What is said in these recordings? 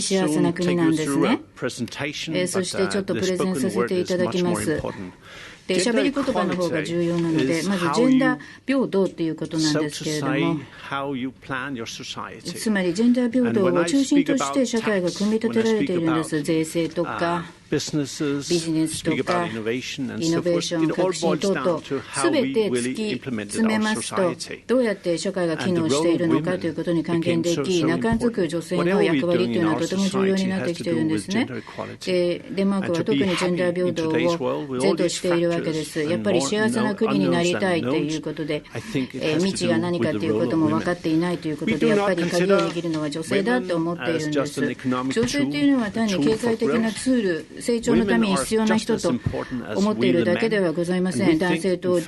ち幸せな国なんですね。そしてちょっとプレゼンさせていただきます。で喋り言葉の方が重要なので、まずジェンダー平等ということなんですけれども、つまりジェンダー平等を中心として社会が組み立てられているんです。税制とかビジネスとかイノベーション、革新等々、すべて突き詰めますと、どうやって社会が機能しているのかということに還元でき、中づく女性の役割というのはとても重要になってきているんですね。デンマークは特にジェンダー平等を是としているわけです。やっぱり幸せな国になりたいということで、未知が何かということも分かっていないということで、やっぱり鍵を握るのは女性だと思っているんです。女性というのは単に経済的なツール、成長のために必要な人と思っているだけではございません。男性と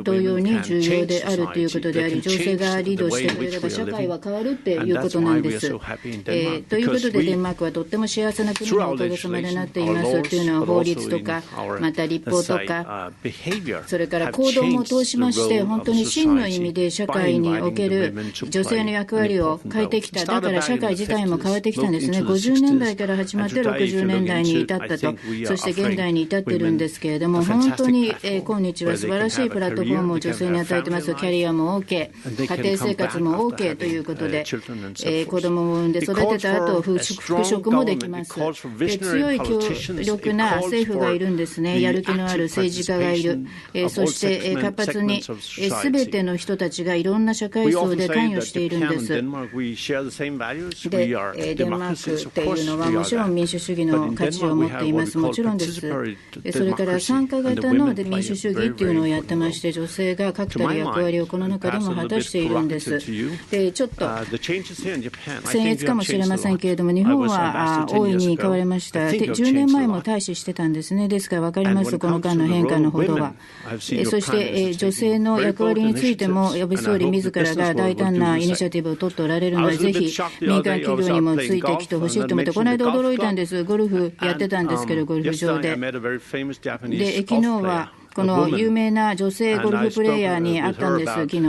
同様に重要であるということであり、女性がリードしてくれれば社会は変わるということなんです。ということでデンマークはとっても幸せな国のおかげさまでなっていますというのは、法律とかまた立法とか、それから行動も通しまして、本当に真の意味で社会における女性の役割を変えてきた。だから社会自体も変わってきたんですね。50年代から始まって60年代に至ったと、そして現代に至っているんですけれども、本当に今日は素晴らしいプラットフォームを女性に与えています。キャリアも OK、家庭生活も OK ということで、子供を産んで育てた後、復職もできます。で、強い強力な政府がいるんですね。やる気のある政治家がいる。そして活発にすべての人たちがいろんな社会層で関与しているんです。で、デンマークっていうのはもちろん民主主義の価値を持っています。もちろんです。それから参加型の民主主義っていうのをやってまして、女性が確たる役割をこの中でも果たしているんです。で、ちょっと僭越かもしれませんけれども、日本は大いに変わりました。で、10年前も大使してたんですね。ですから分かります、この間の変化のほどは。そして女性の役割についても安倍総理自らが大胆なイニシアティブを取っておられるので、ぜひ民間企業にもついてきてほしいと思って、この間驚いたんです。ゴルフやってたんですけど、ゴルフ場で。で、昨日はこの有名な女性ゴルフプレーヤーに会ったんです、昨日。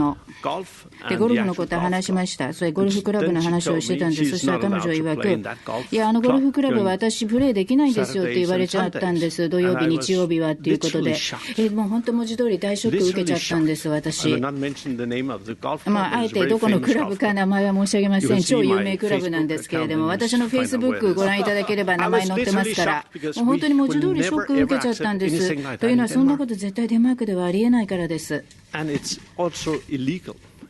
で、ゴルフのことを話しました。それゴルフクラブの話をしてたんです。そしたら彼女曰く、いや、ゴルフクラブは私プレーできないんですよって言われちゃったんです。土曜日、日曜日はっていうことで。もう本当文字通り大ショック受けちゃったんです、私。あえてどこのクラブか名前は申し上げません。超有名クラブなんですけれども、私のフェイスブックご覧いただければ名前載ってますから、もう本当に文字通りショックを受けちゃったんです。というのは、そんなこと絶対デンマークではありえないからです。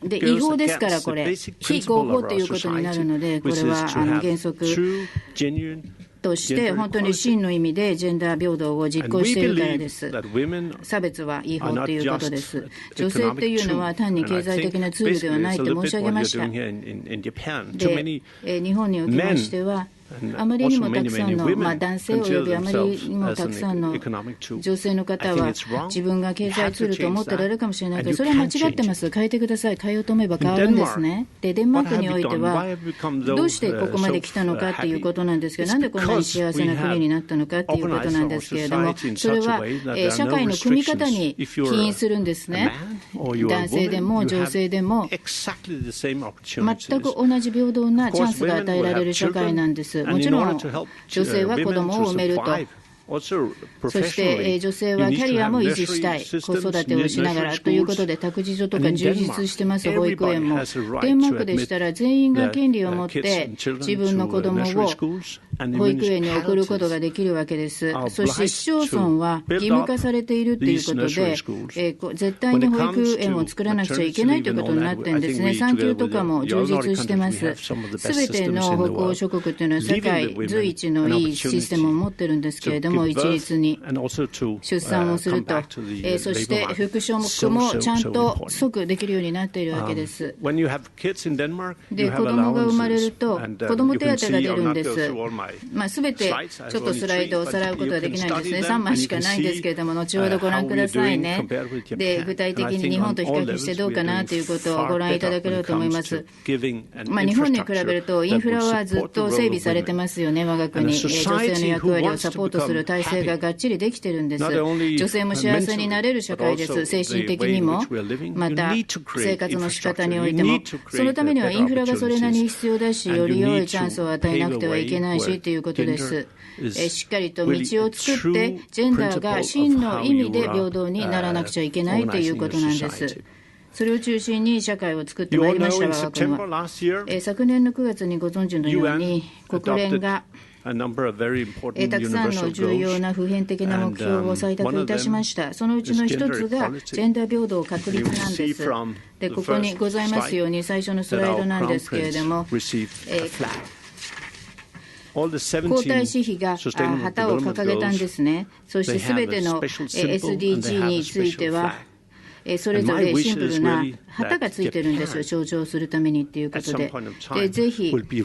で、違法ですから、これ非合法ということになるので、これは原則として本当に真の意味でジェンダー平等を実行しているからです。差別は違法ということです。女性っていうのは単に経済的なツールではないと申し上げました。で、日本におきましてはあまりにもたくさんの、男性およびあまりにもたくさんの女性の方は自分が経済ツールと思ってられるかもしれないけど、それは間違ってます。変えてください。変えようと思えば変わるんですね。で、デンマークにおいてはどうしてここまで来たのかということなんですけど、なんでこんなに幸せな国になったのかということなんですけれども、それは社会の組み方に起因するんですね。男性でも女性でも全く同じ平等なチャンスが与えられる社会なんです。もちろん女性は子供を産めると、そして女性はキャリアも維持したい、子育てをしながらということで託児所とか充実してます。保育園もデンマークでしたら全員が権利を持って自分の子供を保育園に送ることができるわけです。そして市町村は義務化されているということで、絶対に保育園を作らなくちゃいけないということになっているんですね。産休とかも充実してます。すべての北欧諸国というのは世界随一のいいシステムを持っているんですけれども、一律に出産をすると、そして復職もちゃんと即できるようになっているわけです。で、子供が生まれると子供手当が出るんです。すべてちょっとスライドをさらうことはできないんですね。3枚しかないんですけれども、後ほどご覧くださいね。で、具体的に日本と比較してどうかなということをご覧いただければと思います。日本に比べるとインフラはずっと整備されてますよね。我が国、女性の役割をサポートする体制ががっちりできてるんです。女性も幸せになれる社会です。精神的にも、また生活の仕方においても。そのためにはインフラがそれなりに必要だし、より良いチャンスを与えなくてはいけないしということです。しっかりと道を作って、ジェンダーが真の意味で平等にならなくちゃいけないということなんです。それを中心に社会を作ってまいりました、我が国は。昨年の9月にご存知のように、国連がたくさんの重要な普遍的な目標を採択いたしました。そのうちの一つがジェンダー平等確立なんです。で、ここにございますように最初のスライドなんですけれども、皇太子妃が旗を掲げたんですね。そしてすべての SDG についてはそれぞれシンプルな旗がついてるんですよ、象徴するためにということで。ぜひ日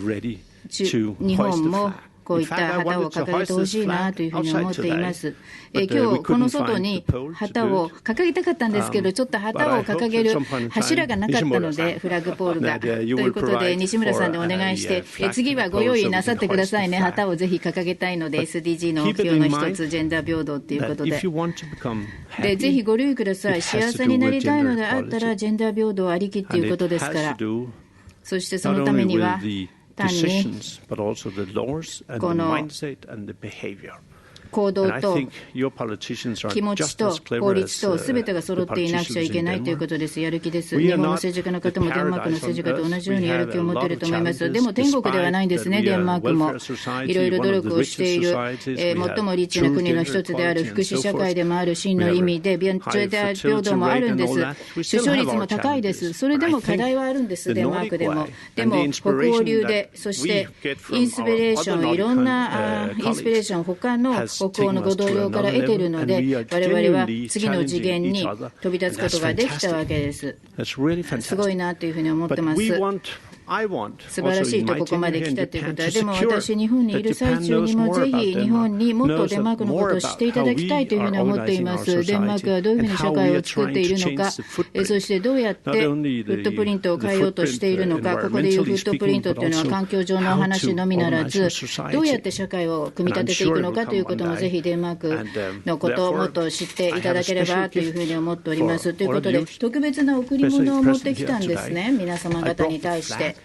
本もこういった旗を掲げてほしいなというふうに思っています。今日この外に旗を掲げたかったんですけど、ちょっと旗を掲げる柱がなかったので、フラッグポールが。ということで、西村さんでお願いして、次はご用意なさってくださいね。旗をぜひ掲げたいので、SDG の目標の一つ、ジェンダー平等ということで。ぜひご留意ください。幸せになりたいのであったら、ジェンダー平等ありきということですから。そしてそのためには、単にこの行動と気持ちと法律とすべてが揃っていなくちゃいけないということです。やる気です。日本の政治家の方もデンマークの政治家と同じようにやる気を持っていると思います。でも天国ではないんですね、デンマークも。いろいろ努力をしている、最もリッチな国の一つである福祉社会でもある真の意味で、ジェンダー平等もあるんです。出生率も高いです。それでも課題はあるんです、デンマークでも。でも北欧流で、そしてインスピレーション、いろんなインスピレーション、他の北欧のご同僚から得ているので、我々は次の次元に飛び立つことができたわけです。すごいなというふうに思ってます。素晴らしいとここまで来たということは、でも私、日本にいる最中にもぜひ日本にもっとデンマークのことを知っていただきたいというふうに思っています。デンマークはどういうふうに社会を作っているのか、そしてどうやってフットプリントを変えようとしているのか、ここでいうフットプリントというのは環境上の話のみならず、どうやって社会を組み立てていくのかということもぜひデンマークのことをもっと知っていただければというふうに思っております。ということで、特別な贈り物を持ってきたんですね、皆様方に対して。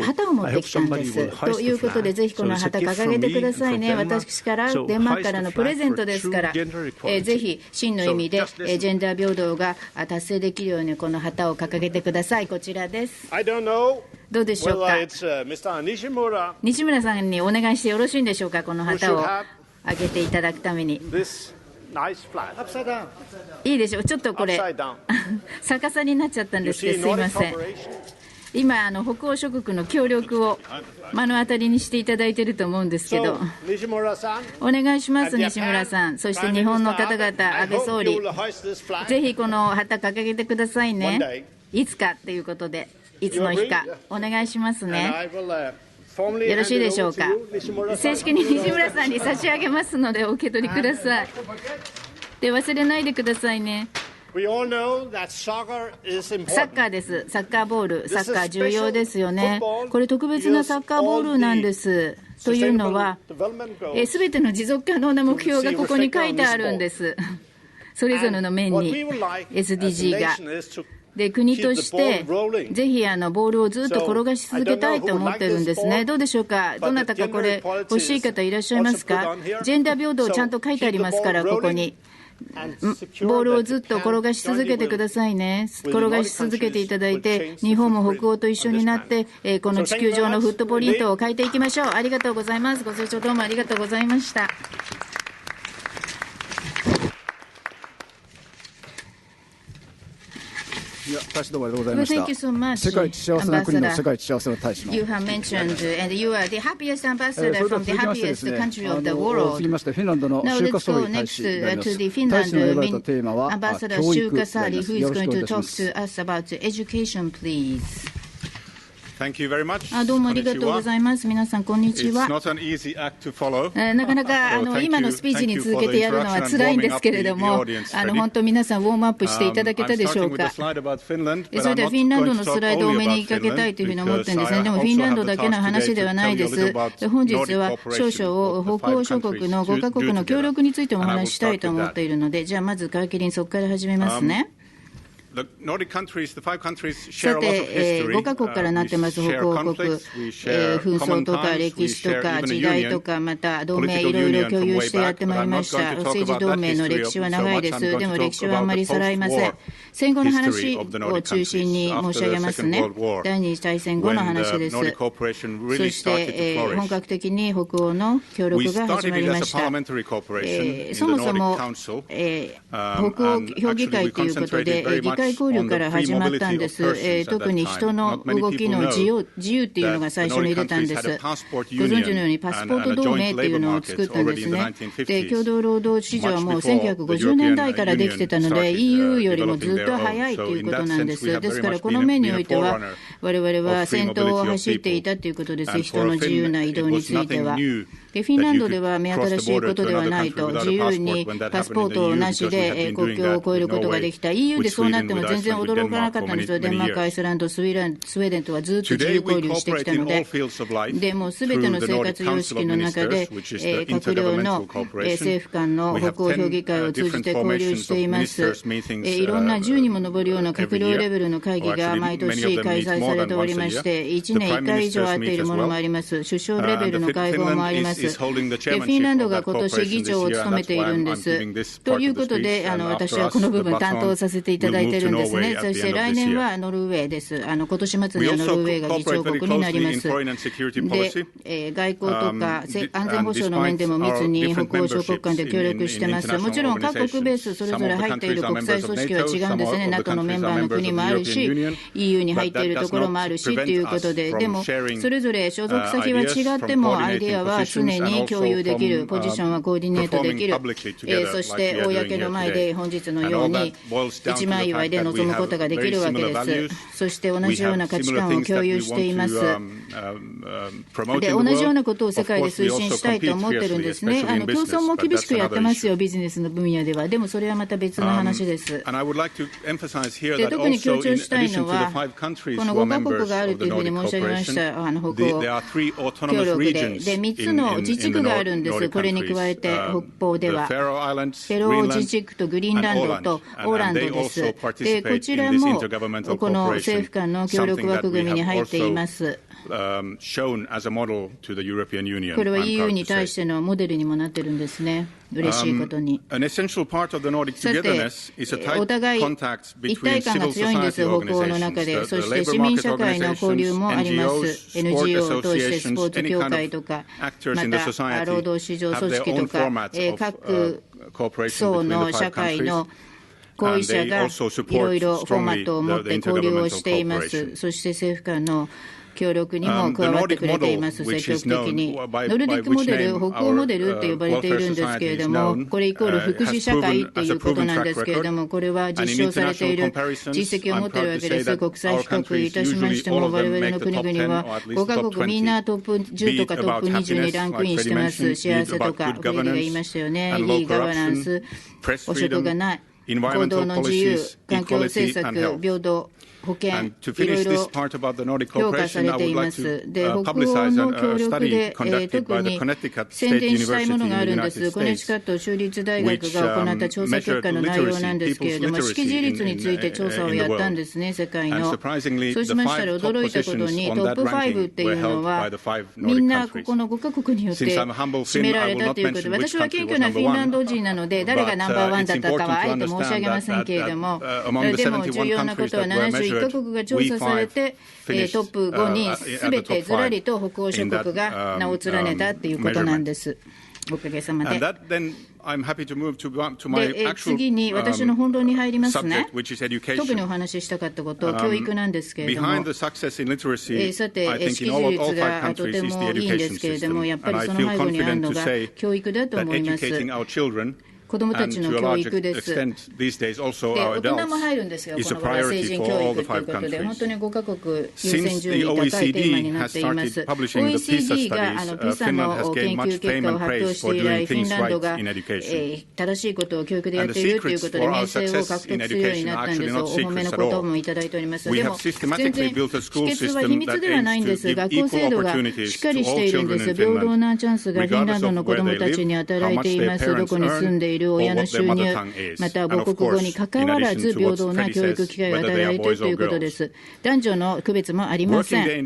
旗を持ってきたんです。ということで、ぜひこの旗掲げてくださいね。私からデンマークからのプレゼントですから、ぜひ真の意味でジェンダー平等が達成できるようにこの旗を掲げてください。こちらです。どうでしょうか。西村さんにお願いしてよろしいんでしょうか。この旗を上げていただくために。いいでしょう。ちょっとこれ逆さになっちゃったんですけど、すいません。今北欧諸国の協力を目の当たりにしていただいていると思うんですけど、お願いします、西村さん。そして日本の方々、安倍総理、ぜひこの旗掲げてくださいね。いつかということで、いつの日かお願いしますね。よろしいでしょうか。正式に西村さんに差し上げますのでお受け取りください。で、忘れないでくださいね。サッカーです。サッカーボール。サッカー重要ですよね。これ特別なサッカーボールなんです。というのは、すべての持続可能な目標がここに書いてあるんです。それぞれの面に SDG が。で、国としてぜひボールをずっと転がし続けたいと思ってるんですね。どうでしょうか。どなたかこれ欲しい方いらっしゃいますか。ジェンダー平等ちゃんと書いてありますから、ここに。ボールをずっと転がし続けてくださいね。転がし続けていただいて、日本も北欧と一緒になって、この地球上のフットプリントを変えていきましょう。ありがとうございます。ご清聴どうもありがとうございました。大使どうもありがとうございました。Thank you so much. 世界一幸せな国の世界一幸せな大使の。You have mentioned, and you are the happiest ambassador from the happiest country of the world. 続きましてフィンランドのシュウコサーリ大使になります。大使の選ばれたテーマはAmbassador シュウコサーリ who is going to talk to us about education, please. Thank you very much. どうもありがとうございます。皆さんこんにちは。なかなか今のスピーチに続けてやるのは辛いんですけれども、本当皆さんウォームアップしていただけたでしょうか。それではフィンランドのスライドを目にかけたいというふうに思ってるんですね。でもフィンランドだけの話ではないです。本日は少々北欧諸国の5カ国の協力についてもお話ししたいと思っているので、じゃあまず皮切りにそこから始めますね。5カ国からなってます北欧国、紛争とか歴史とか時代とか、また同盟いろいろ共有してやってまいりました。政治同盟の歴史は長いです。でも歴史はあんまりさらいません。戦後の話を中心に申し上げますね。第二次大戦後の話です。そして、本格的に北欧の協力が始まりました。そもそも、北欧評議会ということで、議会交流から始まったんです。特に人の動きの自由っていうのが最初に出たんです。ご存知のようにパスポート同盟っていうのを作ったんですね。で、共同労働市場はもう1950年代からできてたので、EU よりもずっと早いということなんです。ですから、この面においては、我々は先頭を走っていたということです。人の自由な移動については。でフィンランドでは目新しいことではないと、自由にパスポートなしで国境を越えることができた。EU でそうなっても全然驚かなかったんですよ。デンマーク、アイスランド、スウェーデンとはずっと自由交流してきたので、でもうすべての生活様式の中で、閣僚の政府間の北欧評議会を通じて交流しています。いろんな10にも上るような閣僚レベルの会議が毎年開催されておりまして、1年1回以上あっているものもあります。首相レベルの会合もあります。でフィンランドが今年議長を務めているんです。ということで、私はこの部分担当させていただいているんですね。そして来年はノルウェーです。今年末にはノルウェーが議長国になります。で、外交とか安全保障の面でも密に北欧諸国間で協力しています。もちろん各国ベースそれぞれ入っている国際組織は違うんですね。NATO のメンバーの国もあるし、EU に入っているところもあるしということで、でもそれぞれ所属先は違ってもアイデアは常に共有できる、ポジションはコーディネートできる、そして公の前で本日のように一枚岩で臨むことができるわけです。そして同じような価値観を共有しています。で、同じようなことを世界で推進したいと思ってるんですね。競争も厳しくやってますよ、ビジネスの分野では。でもそれはまた別の話です。で、特に強調したいのは、この5カ国があるというふうに申し上げました、北欧協力で。で、3つの自治区があるんです。これに加えて北方ではフェロー自治区とグリーンランドとオーランドです。で、こちらもこの政府間の協力枠組みに入っています。これは EU に対してのモデルにもなっているんですね。嬉しいことに。さて、お互い一体感が強いんです、北欧の中で。そして市民社会の交流もあります。NGO を通してスポーツ協会とか、また労働市場組織とか、各層の社会の行為者がいろいろフォーマットを持って交流をしています。そして政府間の協力にも加わってくれています、積極的に。ノルディックモデル、北欧モデルと呼ばれているんですけれども、これイコール福祉社会ということなんですけれども、これは実証されている実績を持っているわけです。国際比較いたしましても、我々の国々は5カ国みんなトップ10とかトップ20にランクインしてます。幸せとか、フレディが言いましたよね。いいガバナンス、汚職がない、行動の自由、環境政策、平等、保険、いろいろ評価されています。で、北欧の協力で、特に宣伝したいものがあるんです。コネチカット州立大学が行った調査結果の内容なんですけれども、識字率について調査をやったんですね、世界の。そうしましたら驚いたことに、トップ5っていうのは、みんなここの5カ国によって占められたということで、私は謙虚なフィンランド人なので、誰がナンバーワンだったかはあえて申し上げませんけれども、でも重要なことは71カ国が調査されて、トップ5にすべてずらりと北欧諸国が名を連ねたということなんです。おかげさまで。次に私の本論に入りますね。特にお話ししたかったこと、教育なんですけれども、さて、識字率がとてもいいんですけれども、やっぱりその背後にあるのが教育だと思います。子どもたちの教育です。で、大人も入るんですよ、この場合は成人教育ということで、本当に5カ国優先順位高いテーマになっています。OECD がPISA の研究結果を発表して以来、フィンランドが正しいことを教育でやっているということで、名声を獲得するようになったんです。お褒めの言葉もいただいております。でも、全然秘訣は秘密ではないんです。学校制度がしっかりしているんです。平等なチャンスがフィンランドの子どもたちに与えられています。どこに住んでいいる親の収入、また母国語にかかわらず平等な教育機会が与えられているということです。男女の区別もありません。デン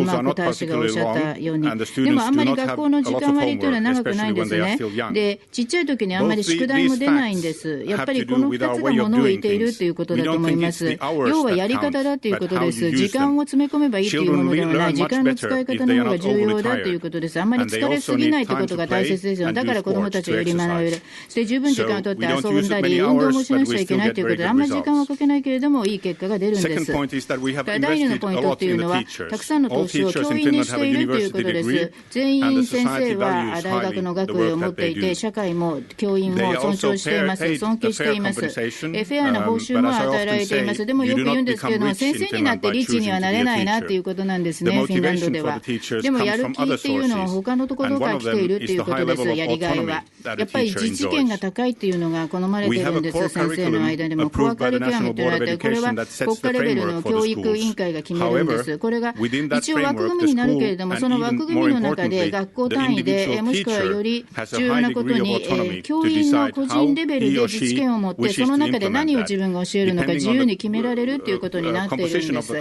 マーク大使がおっしゃったように。でもあんまり学校の時間割というのは長くないんですね。で、ちっちゃい時にあんまり宿題も出ないんです。やっぱりこの2つがものを置いているということだと思います。要はやり方だということです。時間を詰め込めばいいというものではない。時間の使い方の方が重要だということです。あんまり疲れすぎないということが大切ですよ。だから子どもたちはより学べる。そして十分時間をとって遊んだり、運動もしなくちゃいけないということで、あんまり時間はかけないけれども、いい結果が出るんです。第2のポイントというのは、たくさんの投資を教員にしているということです。全員先生は大学の学位を持っていて、社会も教員も尊重しています。尊敬しています。フェアな報酬も与えられています。でもよく言うんですけれども、先生になってリッチにはなれないなということなんですね、フィンランドでは。でもやる気っていうのは他のところから来ているということです、やりがいは。やっぱり実地権が高いっていうのが好まれているんです、先生の間でも。コアカリキュラムと言われて、これは国家レベルの教育委員会が決めるんです。これが一応枠組みになるけれども、その枠組みの中で学校単位で、もしくはより重要なことに、教員の個人レベルで実権を持って、その中で何を自分が教えるのか自由に決められるということになっているんです。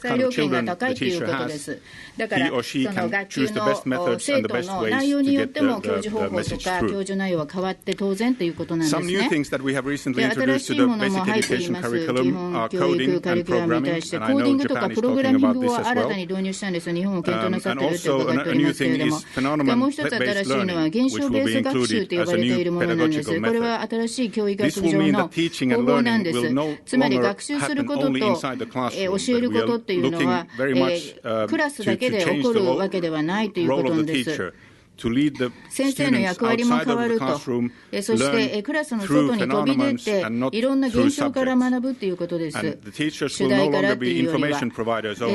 裁量権が高いということです。だから、その学級の生徒の内容によっても教授方法とか教授内容は変わって当然ということなんですね。で、新しいものも入っています。基本教育カリキュラムに対してコーディングとかプログラミングを新たに導入したんですよ。日本も検討なさっていると伺っておりますけれども。でもう一つ新しいのは現象ベース学習と呼ばれているものなんです。これは新しい教育学上の方法なんです。つまり学習することと教えることっていうのはクラスだけで起こるわけではないということなんです。先生の役割も変わると、そしてクラスの外に飛び出て、いろんな現象から学ぶということです。主題からというよりは。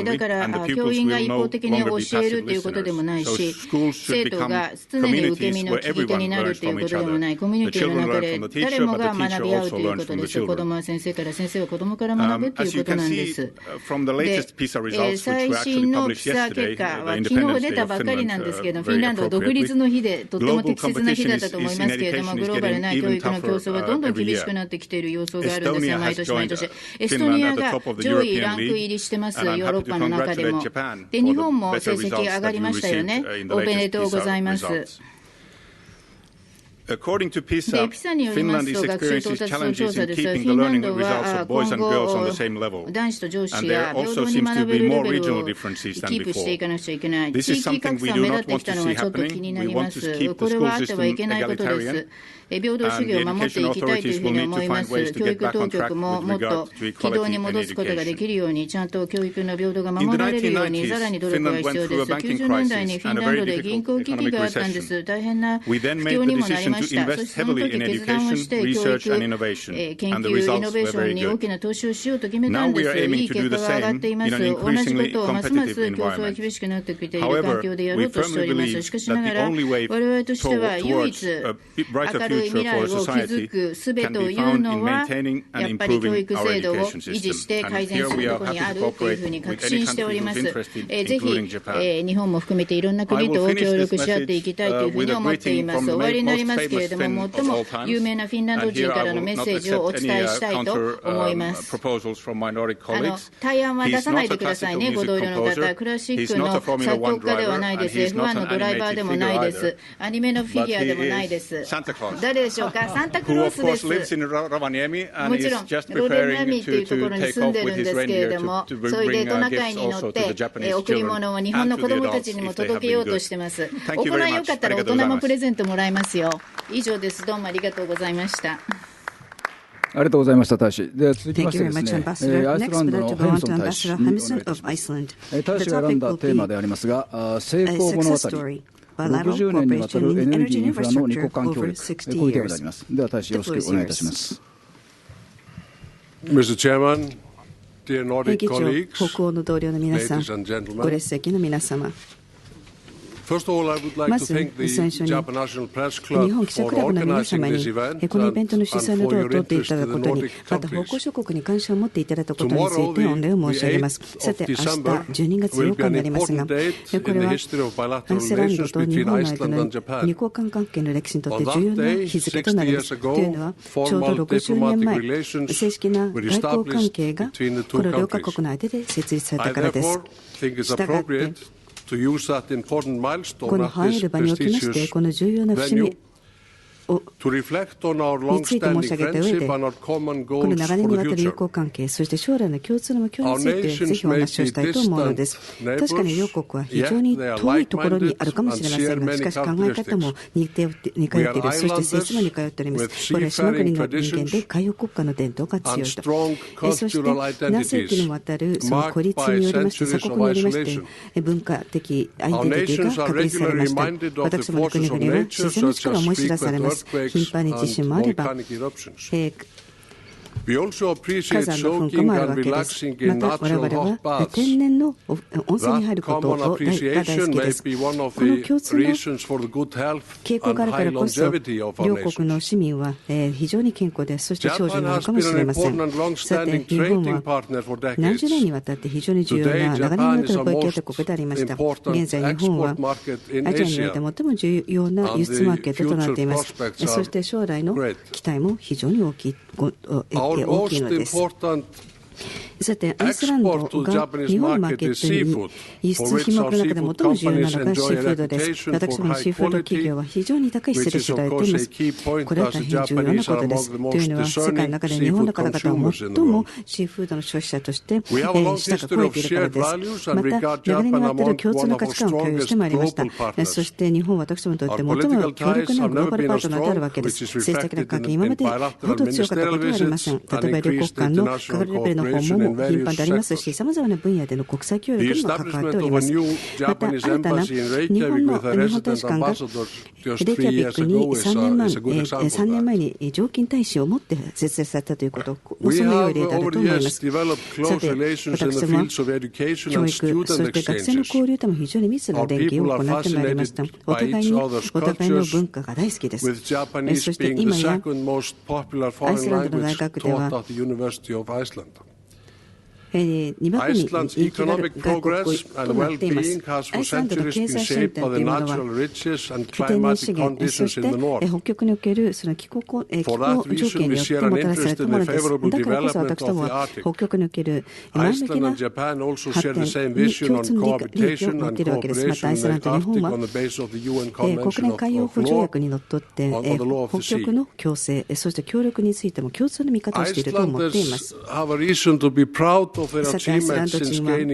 だから、教員が一方的に教えるということでもないし、生徒が常に受け身の聞き手になるということでもない、コミュニティの中で誰もが学び合うということです。子どもは先生から、先生は子どもから学ぶということなんです。で、最新のピサ結果は昨日出たばっかりなんですけれども、フィンランドは独立の日でとっても適切な日だったと思いますけれども、グローバルな教育の競争はどんどん厳しくなってきている様相があるんですね、毎年毎年。エストニアが上位ランク入りしてます、ヨーロッパの中でも。で、日本も成績上がりましたよね。おめでとうございます。で、ピサによりますと、学習到達の調査ですが、フィンランドは今後、男子と女子や平等に学べるレベルをキープしていかなくちゃいけない。地域格差目立ってきたのがちょっと気になります。これはあってはいけないことです。平等主義を守っていきたいというふうに思います。教育当局ももっと軌道に戻すことができるように、ちゃんと教育の平等が守られるように、さらに努力が必要です。90年代にフィンランドで銀行危機があったんです。大変な不況にもなりました。そしてその時決断をして、教育、研究、イノベーションに大きな投資をしようと決めたんです。いい結果が上がっています。同じことをますます競争が厳しくなってきている環境でやろうとしております。しかしながら、我々としては唯一明るい未来を築く術というのは、やっぱり教育制度を維持して改善するところにあるというふうに確信しております。ぜひ、日本も含めていろんな国と協力し合っていきたいというふうに思っています。終わりになりますけれども、最も有名なフィンランド人からのメッセージをお伝えしたいと思います。対案は出さないでくださいね、ご同僚の方。クラシックの作曲家ではないです。F1 のドライバーでもないです。アニメのフィギュアでもないです。誰でしょうか。サンタクロースです。もちろん、ローレミというところに住んでるんですけれども、それでトナカイに乗って贈り物を日本の子どもたちにも届けようとしてます。行いよかったら大人もプレゼントもらえますよ。以上です。どうもありがとうございました。ありがとうございました、大使。では続きましてですね、アイスランドのヘイミソン大使にお願いいたします。大使が選んだテーマでありますが、成功物語、60年にわたるエネルギーインフラの二国間協力、こういうテーマであります。では大使、よろしくお願いいたします。Mr. Chairman, dear 議長、北欧の同僚の皆さん、ご列席の皆様、まず最初に日本記者クラブの皆様にこのイベントの主催の等を取っていただくことに、また報告諸国に関心を持っていただいたことについて御礼を申し上げます。さて、明日12月8日になりますが、これはアイスランドと日本の間の二国間関係の歴史にとって重要な日付となります。というのは、ちょうど60年前、正式な外交関係がこの両カ国の間で設立されたからです。したがって、この繁栄る場におきまして、この重要な節目について申し上げた上で、この長年にわたる友好関係、そして将来の共通の目標についてぜひお話をしたいと思うのです。確かに両国は非常に遠いところにあるかもしれませんが、しかし考え方も似通っている、そして性質も似通っております。これは島国の人間で海洋国家の伝統が強いと。そして何世紀にもわたるその孤立によりまして、鎖国によりまして文化的アイデンティティが確立されました。私もの国々は自然の力を思い知らされます。頻繁に地震もあれば、火山の噴火もあるわけです。また我々は天然の温泉に入ることが大好きです。この共通の傾向があるからこそ、両国の市民は非常に健康で、そして長寿なのかもしれません。さて、日本は何十年にわたって非常に重要な長年にわたる貿易協定国でありました。現在、日本はアジアにおいて最も重要な輸出マーケットとなっています。そして将来の期待も非常に大きいのです。さて、アイスランドが日本のマーケットに輸出品目の中で最も重要なのがシーフードです。私どもシーフード企業は非常に高い質で知られています。これは大変重要なことです。というのは、世界の中で日本の方々は最もシーフードの消費者として舌が肥えているからです。また、長年にわたる共通の価値観を共有してまいりました。そして日本は私どもにとって最も強力なグローバルパートナーであるわけです。政治的な関係、今までほど強かったことはありません。例えば両国間の科学レベルの訪問も頻繁でありますし、さまざまな分野での国際協力にも関わっております。また、新たな日本大使館がレイキャビックに3年前に常勤大使を持って設立されたということもその良い例であると思います。さて、私どもは教育、そして学生の交流とも非常に密な連携を行ってまいりました。お互いの文化が大好きです。そして今やアイスランドの大学では2番目に人気がある外国語となっています。アイスランドの経済進展というものは天然資源、そして北極におけるその気候条件によってもたらされたものです。だからこそ私どもは北極における前向きな発展に共通の利益を持っているわけです。またアイスランド、日本は国連海洋法条約にのっとって北極の共生、そして協力についても共通の見方をしていると思っています。さて、アイスランド人は主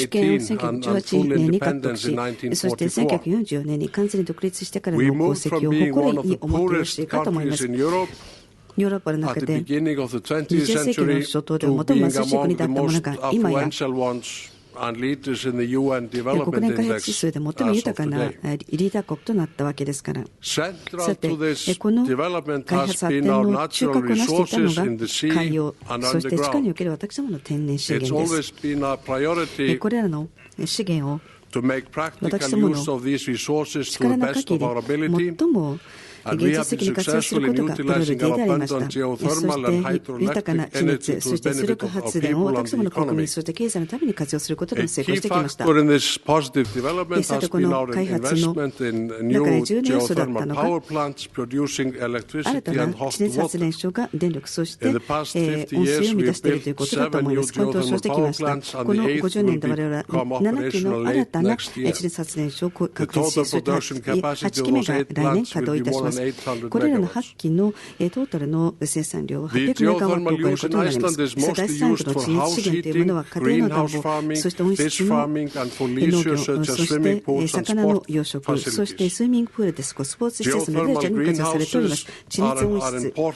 権を1918年に獲得し、そして1944年に完全に独立してからの功績を誇りに思ってほしいかと思います。ヨーロッパの中で20世紀の初頭では最も貧しい国だったものが今や国連開発指数で最も豊かなリーダー国となったわけですから。さて、この開発発展の中核を成していたのが海洋、そして地下における私どもの天然資源です。これらの資源を私どもの力の限り最も現実的に活用することがプライオリティでありました。そして豊かな地熱、そして出力発電を私どもの国民、そして経済のために活用することが成功してきました。さて、この開発の中で重要な要素だったのが、新たな地熱発電所が電力、そして温水を生み出しているということだと思います。これに投資してきました。この50年で我々は7基の新たな地熱発電所を確立し、そして8基目が来年稼働いたします。これらの8基のトータルの生産量は800メガワットを超えることになります。第3区の地熱資源というものは家庭の田んぼ、そして温室の農業、そして魚の養殖、そしてスイミングプールですとかスポーツ施設のレジャーに活用されております。地熱温室、こ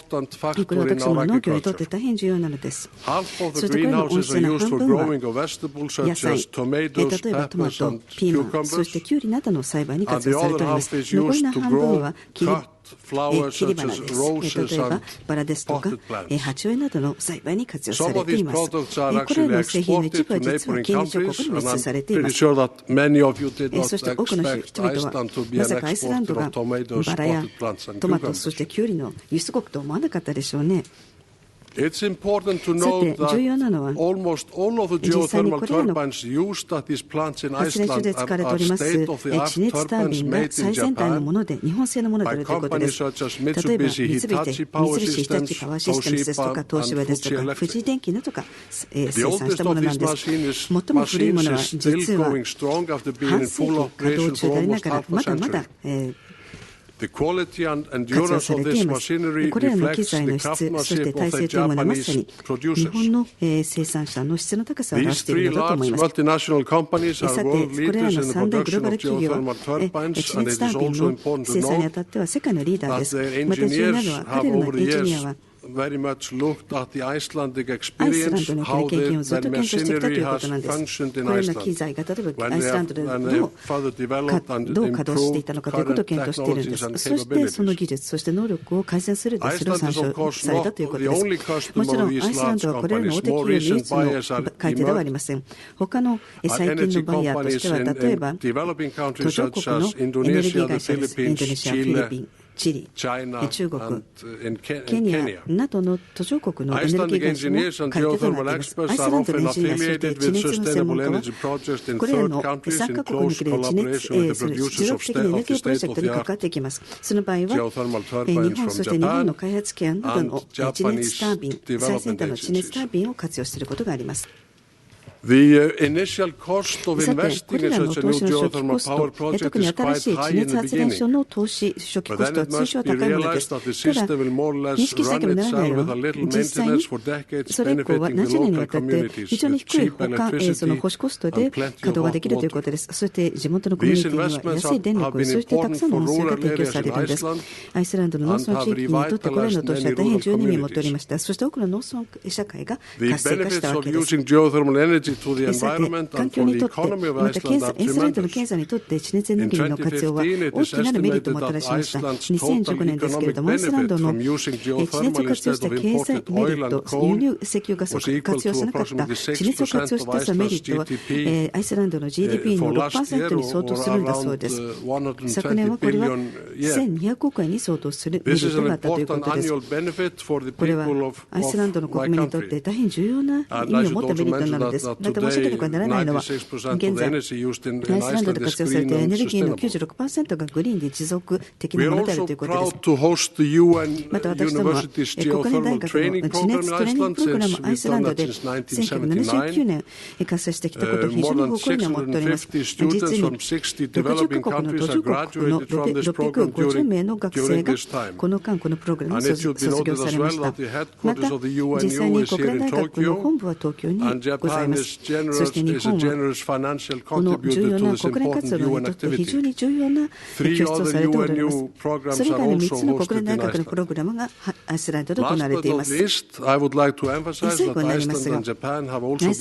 れは私どもの農業にとって大変重要なのです。そしてこれらの温室の半分は野菜、例えばトマト、ピーマン、そしてキュウリなどの栽培に活用されております。残りの半分は切り切り花です。例えばバラですとか鉢植えなどの栽培に活用されています。これらの製品の一部は実は近隣諸国に輸出されています。そして多くの人々はまさかアイスランドがバラやトマト、そしてキュウリの輸出国と思わなかったでしょうね。さて、重要なのは、実際にこれらの発電所で使われております地熱タービンが最先端のもので、日本製のものであるということです。例えば、三菱日立パワーシステムズですとか、東芝ですとか、富士電機などが生産したものなんです。最も古いものは、実は半世紀稼働中でありながら、まだまだ活用されています。これらの機材の質、そして体制というものはまさに日本の生産者の質の高さを表しているのだと思います。さて、これらの三大グローバル企業は地熱タービンの生産にあたっては世界のリーダーです。また重要なのは、彼らのエンジニアはアイスランドにおける経験をずっと検討してきたということなんです。これらの機材が例えばアイスランドでどう稼働していたのかということを検討しているんです。そしてその技術、そして能力を改善するでそれを参照されたということです。もちろんアイスランドはこれらの大手企業の唯一の買い手ではありません。他の最近のバイヤーとしては、例えば途上国のエネルギー会社です。インドネシア、フィリピン、チリ、中国、ケニアなどの途上国のエネルギー会社も買い手となっています。アイスランドのエンジニア、そして地熱の専門家は、これらの3カ国における地熱、持続的なエネルギープロジェクトに関わっていきます。その場合は、日本、そして日本の開発機関などの地熱タービン、最先端の地熱タービンを活用していることがあります。さて、これらの投資の初期コスト、特に新しい地熱発電所の投資初期コストは通常高いものです。ただ、認識しなければならないのは、実際にそれ以降は何十年にわたって非常に低いその保守コストで稼働ができるということです。そして地元のコミュニティには安い電力、そしてたくさんの温泉が提供されるんです。アイスランドの農村地域にとってこれらの投資は大変重要に持っておりました。そして多くの農村社会が活性化したわけです。さて、環境にとって、またアイスランドの経済にとって地熱エネルギーの活用は大きなるメリットをもたらしました。2015年ですけれども、アイスランドの地熱を活用した経済メリット、輸入石油ガスを活用しなかった地熱を活用したそのメリットは、アイスランドの GDP の 6% に相当するんだそうです。昨年はこれは1200億円に相当するメリットがあったということです。これはアイスランドの国民にとって大変重要な意味を持ったメリットなのです。また申し訳なくはならないのは、現在アイスランドで活用されているエネルギーの 96% がグリーンで持続的なものであるということです。また私どもは国連大学の地熱トレーニングプログラムアイスランドで1979年活性してきたことを非常に誇りに思っております。実に60カ国の途上国の650名の学生がこの間このプログラムを卒業されました。また実際に国連大学の本部は東京にございます。そして日本はこの重要な国連活動にとって非常に重要な拠出をされております。それ以外の3つの国連大学のプログラムがアイスランドで行われています。最後になりますが、アイス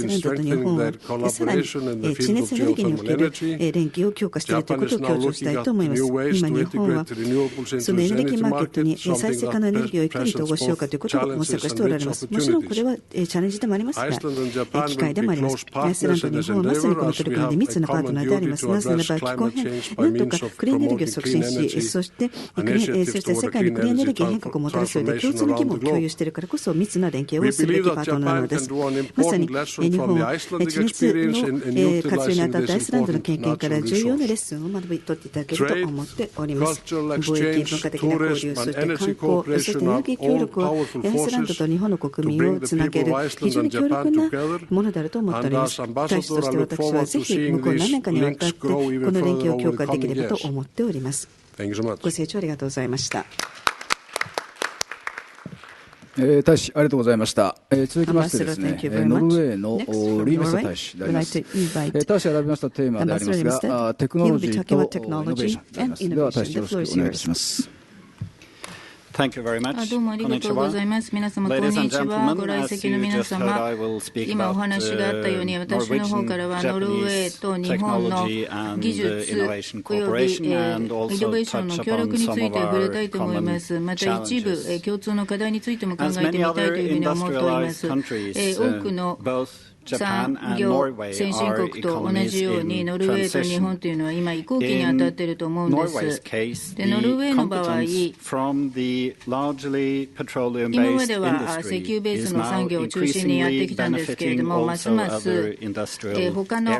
ランドと日本はさらに地熱エネルギーにおける連携を強化しているということを強調したいと思います。今日本はそのエネルギーマーケットに再生可能エネルギーをいかに統合しようかということを模索しておられます。もちろんこれはチャレンジでもありますが、機会でもあります。アイスランドと日本はまさにこの取り組みで密なパートナーであります。なぜならば気候変なんとかクリーンエネルギーを促進し、そして世界にクリーンエネルギー変革をもたらす上で共通の義務を共有しているからこそ密な連携をするべきパートナーなのです。まさに日本は地熱の活用にあたってアイスランドの経験から重要なレッスンを学び取っていただけると思っております。貿易、文化的な交流、そして観光、そしてエネルギー協力はアイスランドと日本の国民をつなげる非常に強力なものであると思っております。大使として私はぜひ向こう何年かにわたってこの連携を強化できればと思っております。ご清聴ありがとうございました。大使ありがとうございました。続きましてですね、ノルウェーのリーメスタ大使であります。大使が選びましたテーマでありますが、テクノロジーとイノベーションであります。では大使よろしくお願いします。どうもありがとうございます。皆様、こんにちは。ご来席の皆様、今お話があったように、私の方からはノルウェーと日本の技術およびイノベーションの協力について触れたいと思います。また一部、共通の課題についても考えてみたいというふうに思っております。多くの産業先進国と同じようにノルウェーと日本というのは今移行期に当たっていると思うんです。でノルウェーの場合、今までは石油ベースの産業を中心にやってきたんですけれども、ますます他の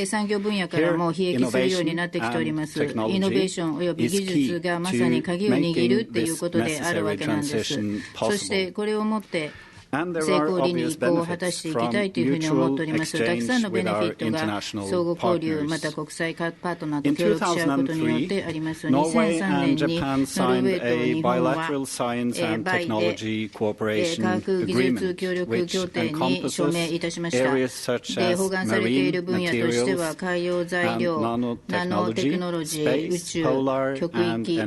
産業分野からも裨益するようになってきております。イノベーションおよび技術がまさに鍵を握るということであるわけなんです。そしてこれをもって成功裏に移行を果たしていきたいというふうに思っております。たくさんのベネフィットが相互交流、また国際パートナーと協力し合うことによってあります。2003年にノルウェーと日本はバイで科学技術協力協定に署名いたしました。で包含されている分野としては海洋材料、ナノテクノロジー、宇宙、極域、エ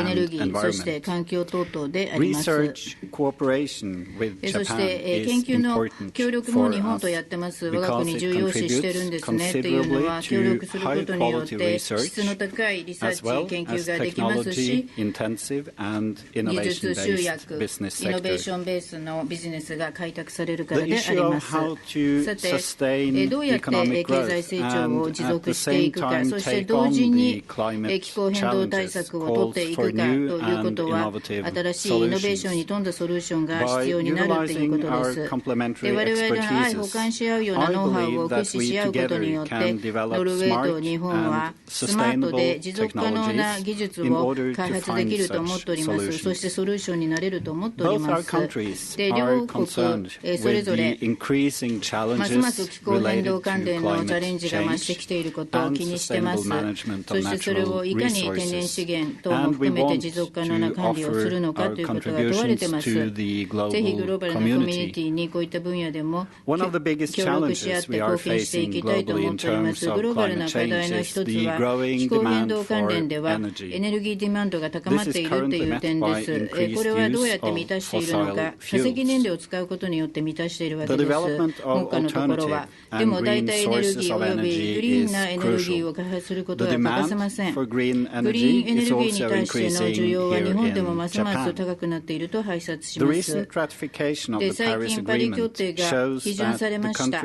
ネルギー、そして環境等々であります。そして研究の協力も日本とやってます。我が国重要視してるんですねというのは、協力することによって質の高いリサーチ研究ができますし、技術集約、イノベーションベースのビジネスが開拓されるからであります。さて、どうやって経済成長を持続していくか、そして同時に気候変動対策を取っていくかということは、新しいイノベーションに富んだソリューションが必要になるということです。我々の相補完し合うようなノウハウを駆使し合うことによって、ノルウェーと日本はスマートで持続可能な技術を開発できると思っております。そしてソリューションになれると思っております。で両国それぞれますます気候変動関連のチャレンジが増してきていることを気にしています。そしてそれをいかに天然資源等も含めて持続可能な管理をするのかということが問われています。ぜひグローバルなコミュニティにこういった分野でも協力し合って貢献していきたいと思っております。グローバルな課題の一つは気候変動関連ではエネルギーディマンドが高まっているという点です。これはどうやって満たしているのか、化石燃料を使うことによって満たしているわけです。目下のところは。でも代替エネルギーおよびグリーンなエネルギーを開発することが欠かせません。グリーンエネルギーに対しての需要は日本でもますます高くなっていると拝察します。で最近パリ協定が批准されました。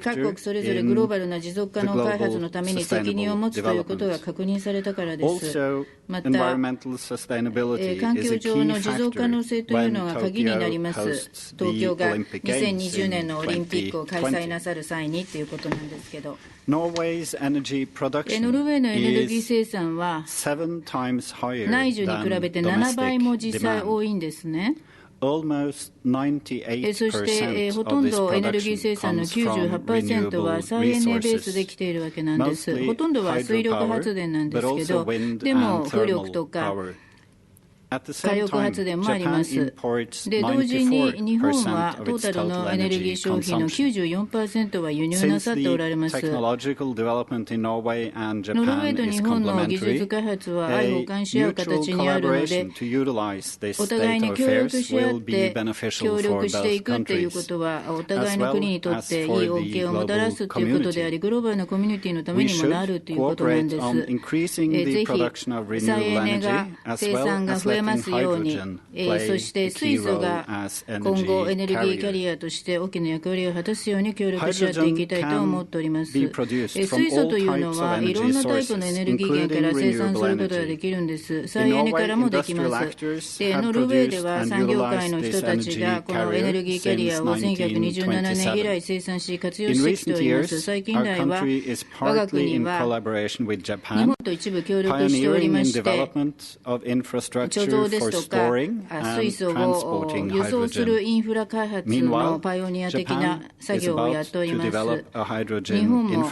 各国それぞれグローバルな持続可能開発のために責任を持つということが確認されたからです。また、環境上の持続可能性というのが鍵になります。東京が2020年のオリンピックを開催なさる際にということなんですけど、ノルウェーのエネルギー生産は内需に比べて7倍も実際多いんですね。そしてほとんどエネルギー生産の 98% は再エネベースできているわけなんです。ほとんどは水力発電なんですけど、でも風力とか火力発電もあります。で同時に日本はトータルのエネルギー消費の 94% は輸入なさっておられます。ノルウェーと日本の技術開発は相互監視合う形にあるので、お互いに協力し合って協力していくということはお互いの国にとっていい恩恵をもたらすということであり、グローバルなコミュニティのためにもなるということなんです。ぜひ再エネが生産が増えますように、そして水素が今後エネルギーキャリアとして大きな役割を果たすように協力し合っていきたいと思っております。水素というのはいろんなタイプのエネルギー源から生産することができるんです。再エネからもできます。でノルウェーでは産業界の人たちがこのエネルギーキャリアを1927年以来生産し活用してきております。最近来は我が国は日本と一部協力しておりまして、貯蔵ですとか水素を輸送するインフラ開発のパイオニア的な作業をやっております。日本も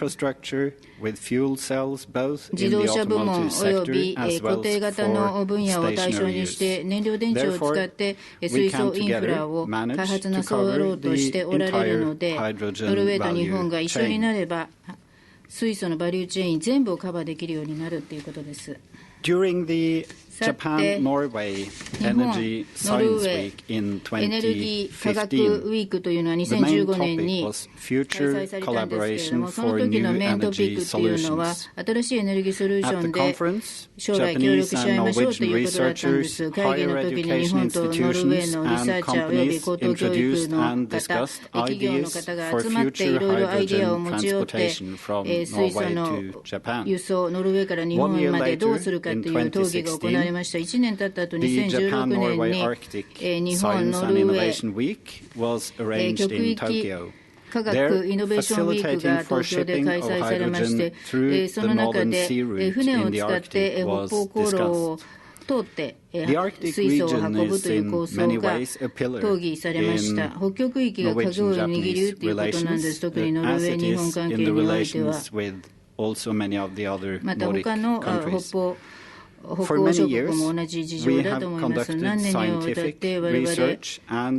自動車部門および固定型の分野を対象にして燃料電池を使って水素インフラを開発なさろうとしておられるので、ノルウェーと日本が一緒になれば水素のバリューチェーン全部をカバーできるようになるということです。During the さて、 Japan-Norway 日本、ノルウ Energy ェ Science ー Week in エネルギー科学ウ2015, ィークというのは the main 2015年 topic に was 開 future 催されたんですけれど collaboration も、その for 時 new のメイントピッ energy クっていうのは、 solutions. 新しいエネルギーソリューシ At ョ the ンで conference, 将来協力 Japanese し合い and ましょうと Norwegian いうことだったんで researchers, す。会議 higher の時に日 education 本とノルウェー institutions のリサ and ーチャーおよび companies 高等教育 introduced の and 方、 discussed 企業の ideas 方が for 集まって future いろいろアイデアを hydrogen 持ち寄って、 transportation from 水素 Norway の to Japan. 輸送、ノルウェーから日本までどうするかという討議が行われました。1年経った後、The 2016 年 Japan-Norway に Arctic 日本、 Science ノ and ルウェ Innovation ー Week was arranged 極 in 域 Tokyo. 科学イノベーションウィークが東京で開催されまして、その中で船を使って北方航路を通って水素を運ぶという構想が討議されました。北極域が鍵を握るということなんです。特にノルウェー日本関係においては。また他の北欧諸国も同じ事情だと思います。何年にもわたって我々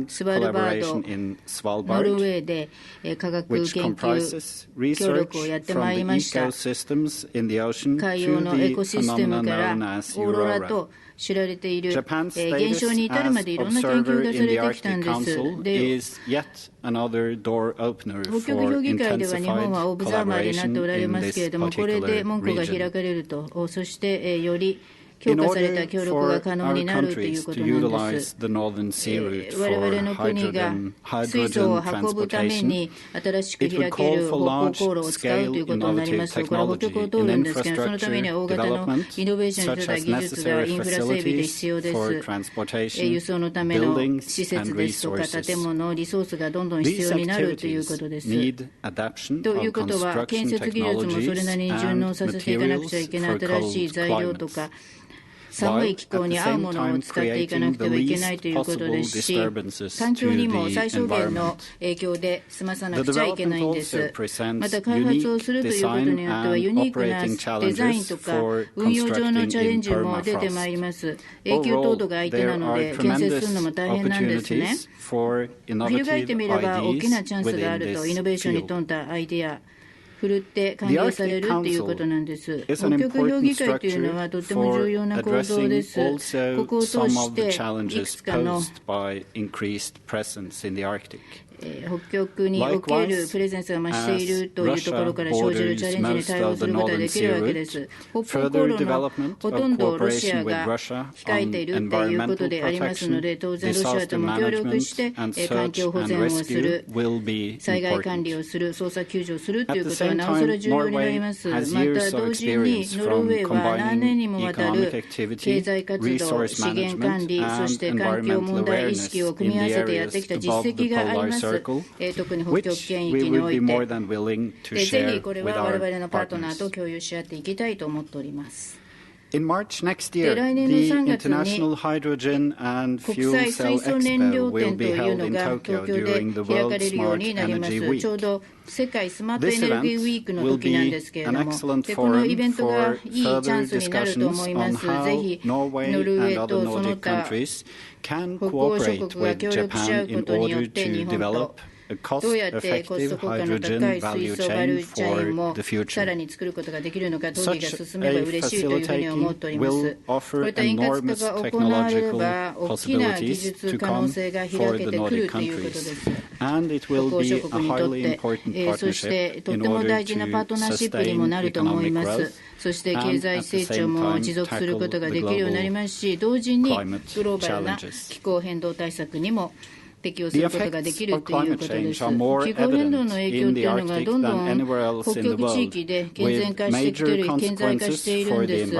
スバルバード、ノルウェーで科学研究協力をやってまいりました。海洋のエコシステムからオーロラと知られている現象に至るまでいろんな研究がされてきたんです。で、北極評議会では日本はオブザーバーになっておられますけれども、これで門戸が開かれると、そしてより強化された協力が可能になるということなんです。我々の国が水素を運ぶために新しく開ける北方航路を使うということになりますと、これは北極を通るんですけど、そのためには大型のイノベーションに富んだ技術がインフラ整備で必要です。輸送のための施設ですとか建物、リソースがどんどん必要になるということです。ということは、建設技術もそれなりに順応させていかなくちゃいけない新しい材料とか、寒い気候に合うものを使っていかなくてはいけないということですし、環境にも最小限の影響で済まさなくちゃいけないんです。また開発をするということによってはユニークなデザインとか運用上のチャレンジも出てまいります。永久凍土が相手なので建設するのも大変なんですね。翻ってみれば大きなチャンスがあると、イノベーションに富んだアイデアふるって歓迎されるということなんです。北極評議会というのはとても重要な構造です。ここを通していくつかの北極におけるプレゼンスが増しているというところから生じるチャレンジに対応することができるわけです。北方航路のほとんどをロシアが控えているということでありますので、当然ロシアとも協力して環境保全をする、災害管理をする、捜査救助をするということはなおさら重要になります。また同時にノルウェーは何年にもわたる経済活動、資源管理、そして環境問題意識を組み合わせてやってきた実績があります。特に北極圏域において、ぜひこれは我々のパートナーと共有し合っていきたいと思っております。来年の3月に国際水素燃料展というのが東京で開かれるようになります。ちょうど世界スマートエネルギーウィークの時なんですけれども、このイベントがいいチャンスになると思います。ぜひノルウェーとその他北欧諸国が協力し合うことによって日本とどうやってコスト効果の高い水素バルチェーンもさらに作ることができるのか、討議が進めば嬉しいというふうに思っております。こういった円滑化が行われれば大きな技術可能性が開けてくるということです。北欧諸国にとって、そしてとても大事なパートナーシップにもなると思います。そして経済成長も持続することができるようになりますし、同時にグローバルな気候変動対策にも適用することができるということです。気候変動の影響というのがどんどん北極地域で顕在化しているんです。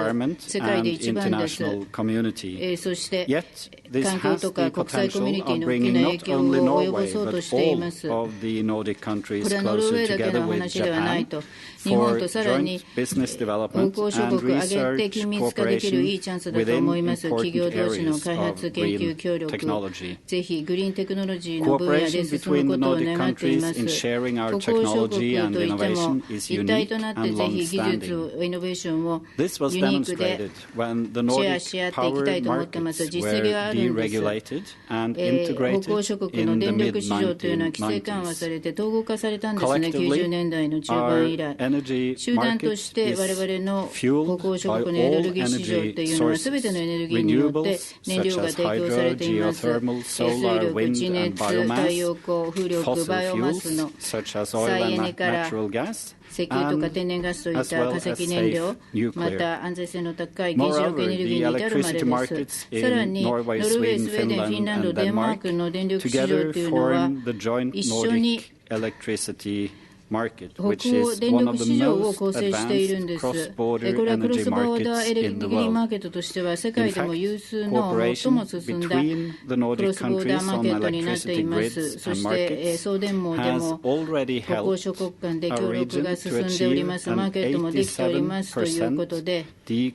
世界で一番です。そして環境とか国際コミュニティの大きな影響を及ぼそうとしています。これはノルウェーだけの話ではないと。日本とさらに北欧諸国挙げて緊密化できるいいチャンスだと思います。企業同士の開発研究協力、ぜひグリーンテクノロジーの分野で進むことを願っています。北欧諸国といっても一体となってぜひ技術をイノベーションをユニークでシェアし合っていきたいと思っています。実績があるんです。北欧諸国の電力市場というのは規制緩和されて統合化されたんですね。90年代の中盤以来。集団として我々の北欧諸国のエネルギー市場というのは、すべてのエネルギーによって燃料が提供されています。水力、地熱、太陽光、風力、バイオマスの再エネから石油とか天然ガスといった化石燃料、また安全性の高い原子力エネルギーに至るまでです。さらにノルウェー、スウェーデン、フィンランド、デンマークの電力市場というのは一緒に北欧電力市場を構成しているんです。これはクロスボーダーエネルギーマーケットとしては世界でも有数の最も進んだクロスボーダーマーケットになっています。そして送電網でも北欧諸国間で協力が進んでおります。マーケットもできておりますということで、脱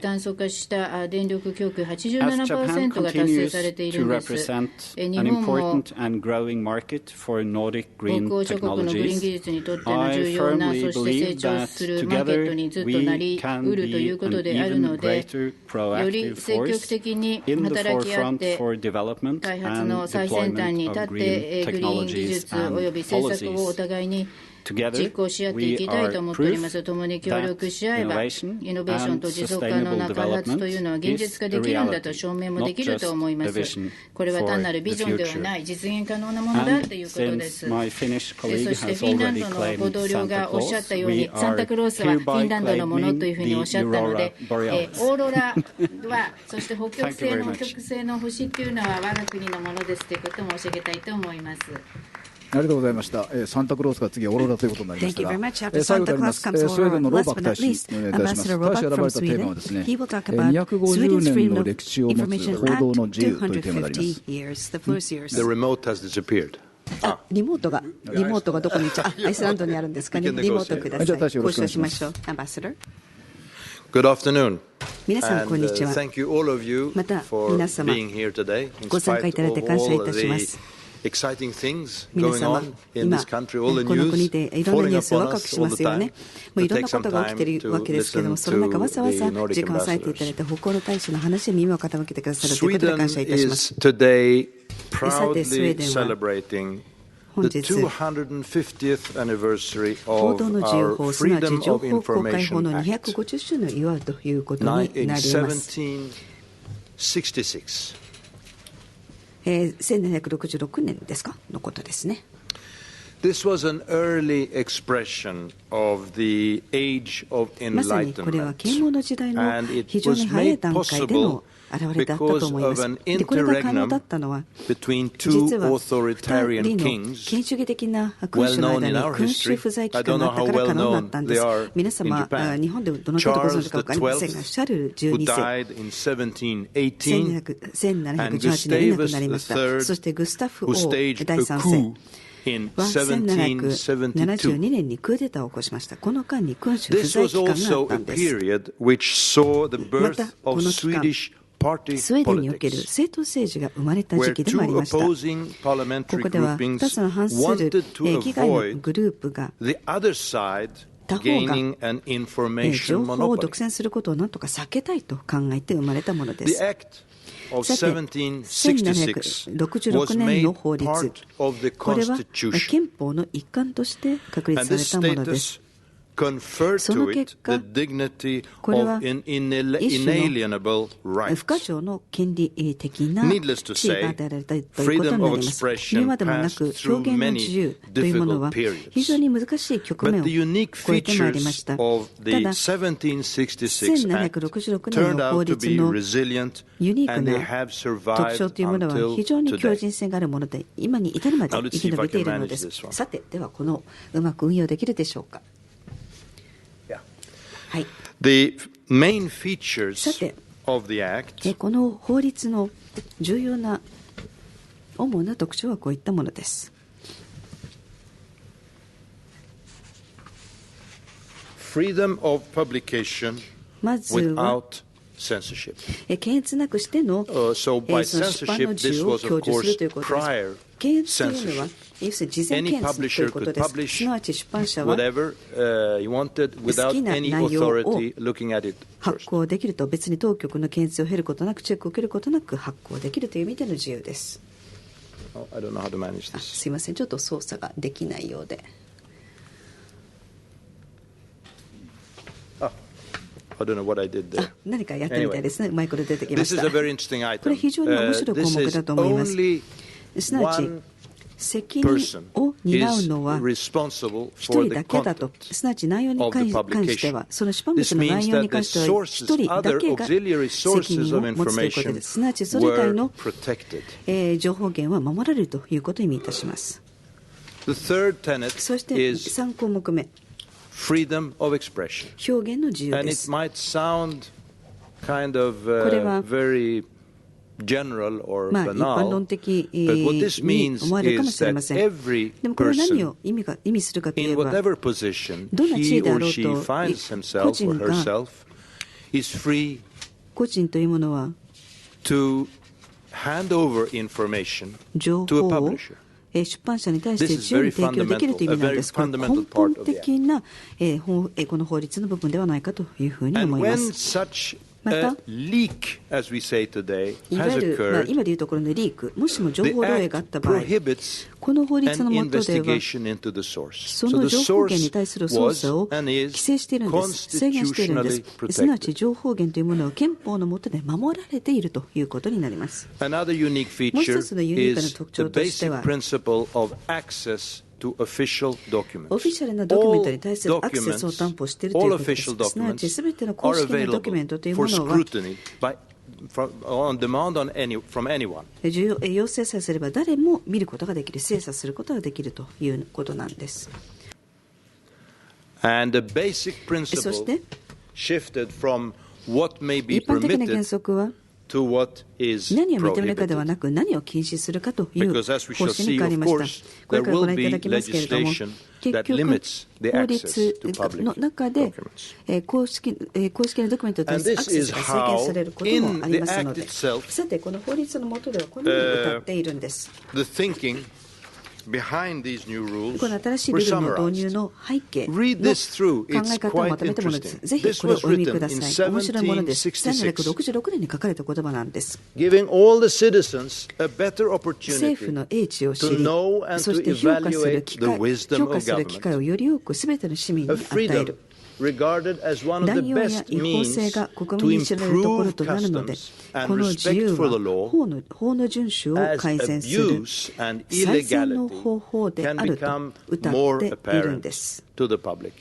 炭素化した電力供給 87% が達成されているんです。日本も北欧諸国のグリーン技術にとっての重要な、そして成長するマーケットにずっとなりうるということであるので、より積極的に働き合って開発の最先端に立ってグリーン技術および政策をお互いに実行し合っていきたいと思っております。共に協力し合えばイノベーションと持続可能な開発というのは現実化できるんだと証明もできると思います。これは単なるビジョンではない実現可能なものだということです。そしてフィンランドのご同僚がおっしゃったように、サンタクロースはフィンランドのものというふうにおっしゃったので、オーロラはそして北極星の星というのは我が国のものですということも教えたいと思います。ありがとうございました。サンタクロースが次はオーロラということになりましたが、最後であります、スウェーデンのローバック大使、お願いいたします。大使選ばれたテーマはですね、250年の歴史を持つ報道の自由というテーマであります。The remote has disappeared. リモートがどこに行っちゃアイスランドにあるんですかね。リモートください。交渉しましょう。アンバサダー。Good afternoon. 皆さんこんにちは。Thank you all of you また for 皆様 being here today. ご参加いただいて感謝いたします。Exciting things 皆 going 様 on in this country, all the この国 news でいろんなニュ falling ースを upon ワクワク us し all ま the すよね。 time. もういろん Take なこ some とが起きてい time るわけですけれども、 to その中わざわ listen ざ to the Nordic 時間を割いていただい ambassadors. て、北欧の大使の話に耳を傾けてくださるということで Sweden 感謝いたします。 is today さてスウェー proudly デンは celebrating 本 the 日 250th anniversary 報 of 道の自由 our 法、すなわち Freedom 情 of 報公開法 Information の Act 250周年を祝うということになります。 1766. 1766年ですかのことですね。This was an early expression of the age of まさにこれは啓蒙の時代の enlightenment, and it 非常 was に早い made 段階での possible 現れだったと because 思いま of す。 an で、これが可能だ interregnum ったのは、 between 実 two はauthoritarian 2人の kings 権主義的な君主の well 間 known in に our 君主 history. 不在期 I 間 don't が know あった how から可 well 能にな known ったんで they す。 are 皆 in 様、 Japan. 日本でどの程度ご存知か分かりませんが、 Charles シャルル who 12世、died in 1718, 1718年に亡くなりました。そしてグスタフ王 who 第 staged a 3 coup 世 in は1772. 1772年にクーデターを起こしました。この間に君主不 This 在 was 期間があっ also た a んです。 period which saw the また birth こ of の期間 Swedish party スウェーデンにおける politics, 政党政治が生まれた where 時期でもあ two りました。 opposing こ parliamentary こでは groupings 2つの反する wanted to 議会の avoid グループが the other side 他方が gaining an 情 information 報を monopoly. 独占することをなんとか避けたいと考えて生まれたもので The す。 Act of さて、 1766 1766 was 年の made 法律、 part of the これは Constitution, 憲法の一環として確立 and さ this れたものです。 status conferred その to 結 it 果、 the dignity これは of an 一種の inalienable 不可 right. 条の権利的な Needless to 地位が say, 与えられたということにな freedom り of ます。 expression 言うまでもな passed く through 表現の自由というものは many difficult periods. 非常に難しい局面 But を the unique 超えてまいりまし features た。た of the だ、 1766 Act 1766 年 turned の法 out to 律 be の resilient, ユニーク and they な have 特 survived 徴というものは until 非常に強 today. 靭性があるもので、今に至るまで Now let's 生 see き if 延 I びてい can るの manage です。 this one. さて、ではこのうまく運用できるでしょうか。Yeah. はい。 The main さ features て、 of the Act この法律の重要な主な特徴はこういったものです。freedom of publication まずは without censorship. 検閲なくしての、So そ by の出版の censorship, 自 this 由を was 享 of 受する course ということです。 prior 検閲というのは、 censorship. 要するに事前 Any 検閲という publisher こと could です。 publish すなわち出版社は whatever he wanted without 好きな any 内容を authority looking at it 発 first. 行できると、別に当局の検閲を経ることなく、チェックを受けることなく発行できるという意味での自由です。Oh, I don't know how to manage あ、 this. すいません、ちょっと操作ができないようで。何かやったみたいですね。うまいこと出てきました。これ非常に面白い項目だと思います。すなわち責任を担うのは一人だけだと、すなわち内容に関しては、その出版物の内容に関しては一人だけが責任を持つということです。すなわちそれ以外の情報源は守られるということを意味いたします。そして3項目目、freedom of expression. 表現の自由 And で it す。 might sound kind of これは very general or 一般 banal, 論的 but what this に means 思われるかも is しれ that ません。 every でもこれは何 person を意味するかとい in えば、 whatever position どんな地 he 位であ or ろう she と finds 個 himself 人 or が herself is free 個人というものは to hand over information 情 to a 報を publisher. 出版社に対して自由に提供できるという意味なんです。これ根本的なこの法律の部分ではないかというふうに思 And いま when す。 such また a leak, as we say today, いわ has ゆる、 occurred, 今でいうところのリーク、もしも情 the 報漏洩があ act った場合、 prohibits この法律 an の下では investigation into the source. そ So の the 情報源に source 対する捜査を was and 規 is 制しているんです。制限しているんで constitutionally す。すなわち protected. 情報源というものは憲法の下で守られているということになります。 Another unique もう feature 一つのユニークな is 特 the 徴としては、 basic principle of access to official documents. オフィシャルなドキュメントに対するアクセスを担保しているということです。すなわちすべての公式なドキュメントというも for のは scrutiny on demand from anyone. 要請さえすれば誰も見ることができる、精査することができるということなんです。 And the basic そし principle て shifted from what may be 一般的な原 permitted 則は to what is 何を認めるかでは prohibited. なく何を禁止するかという Because as we 方 shall 針に see, 変わり of ました。 course, これ there からご will 覧いただ be きますけれども、 legislation 結 that 局 limits the 法 access 律 to public の中で documents. 公式なドキュメントに対するアクセスが制限されることもありますので、さてこの法律の下ではこのように歌っているんです。 The thinking behind these new rules この新しい were ルールの導入 summarized. の背景の Read this through. 考え It's 方をま quite とめたものです。 interesting. ぜひ This これを was お読みく written だ in さい。面白いものです。 1766, 1766年に書かれた言葉なんです。 giving all the citizens a better 政府 opportunity の英知を知 to り、 know and そ to して評価する evaluate 機 the 会、 wisdom 評 of 価する機会 government. をより多くすべての市民に A 与え freedom る。 regarded as one of the 乱用や best 違法性 means が国 to 民に知られるところ improve となるので、 customs こ and の自由 respect for the は law 法の遵守を as 改善する abuse and 最善の illegality 方法であ can ると become 歌 more っているん apparent です。 to the public.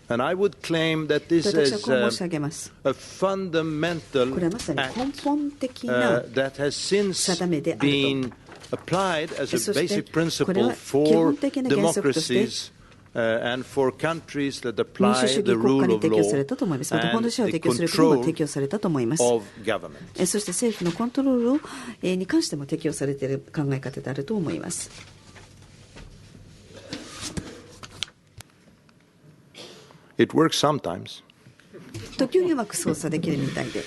And I would claim that this 私は is こう申し上げます。 a fundamental これはまさに act 根本的な that has since 定めであると。 been applied as a そして basic これは principle 基 for 本的な原則として democracies and for countries that 民 apply 主主 the 義国 rule 家に of 適用さ law れたと思います。また法 and の支配を the 適用する国も control 適用されたと思います。 of government. そして政府のコントロールをに関しても適用されている考え方であると思います。It works sometimes. 時折うまく操作できるみたいで。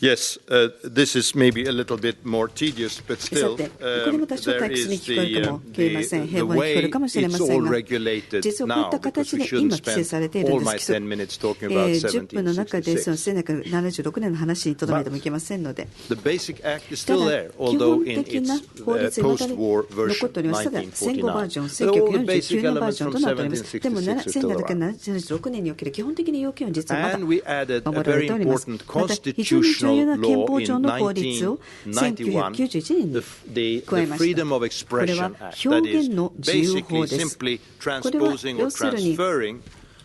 Yes, this is maybe a little bit more tedious, but さ still, て、これも多少 there 退屈に is 聞こえるかもしれません。平凡に聞こえるかもしれま it's せん all が、 regulated 実はこういった now, because 形 we で shouldn't 今規制されてい spend る all んで my す。 10 minutes talking about 10分の中でその1766. 1776年の話にとどめてもいけませんので、 The basic act is た still だ there, 基 although 本 in 的な its 法律にまだに post-war 残 version, っております。ただ戦後バージョン、 1949. All the 1949 basic 年バー elements ジョン from となっております。でも1766 still around. 1776年における基本的な要件は実はまだ And we added a 守られ very ております。 important また非常に重要 constitutional な憲 law 法 in 上の法律を1991年に the 加えました。 Freedom of これは Expression Act. 表 That 現 is の自由 basically 法です。 simply これは transposing or 要するに transferring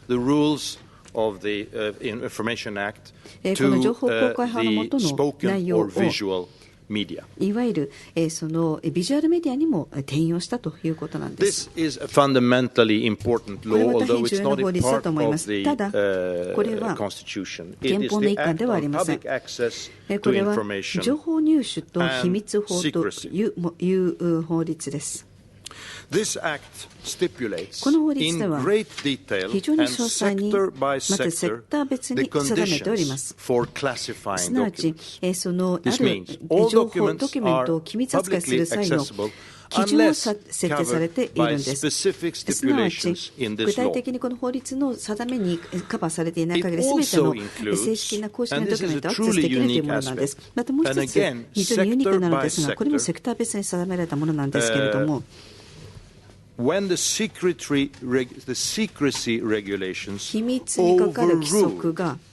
the rules of the Information Act この情 to 報公開法の the 下の spoken 内容 or を visual media. いわゆるそのビジュアルメディアにも転用したということなんです。 This is a fundamentally important これ law, は大 although 変 it's 重要な not 法 a 律だ part と思いま of す。 the ただ、これは Constitution. 憲 It is 法の the 一環 act ではあり on ません。 public access こ to れは information 情報入手と秘密法と secrecy. いう法律です。 This act stipulates この法律 in では great detail 非常に and 詳細に sector by またセク sector ター別 the に定めておりま conditions す。 for す classifying なわち documents. そのあ This る means all 情報 documents ドキュメントを are 機密扱いする publicly 際の accessible 基準を unless 設定されてい covered る by んです。 specific すなわち stipulations in 具 this 体 law. 的にこの法律の定めにカバーされていない限り It 全ての also includes, 正式な公式な and ド this キュメ is ン a トをアクセスできるというものなんです。 truly unique またもう一 And つ again, 非常にユニークなのですが、 sector by これもセクター別に定められたものなんですけれども、 When the secrecy regulations 秘密にかかる規則 overrule が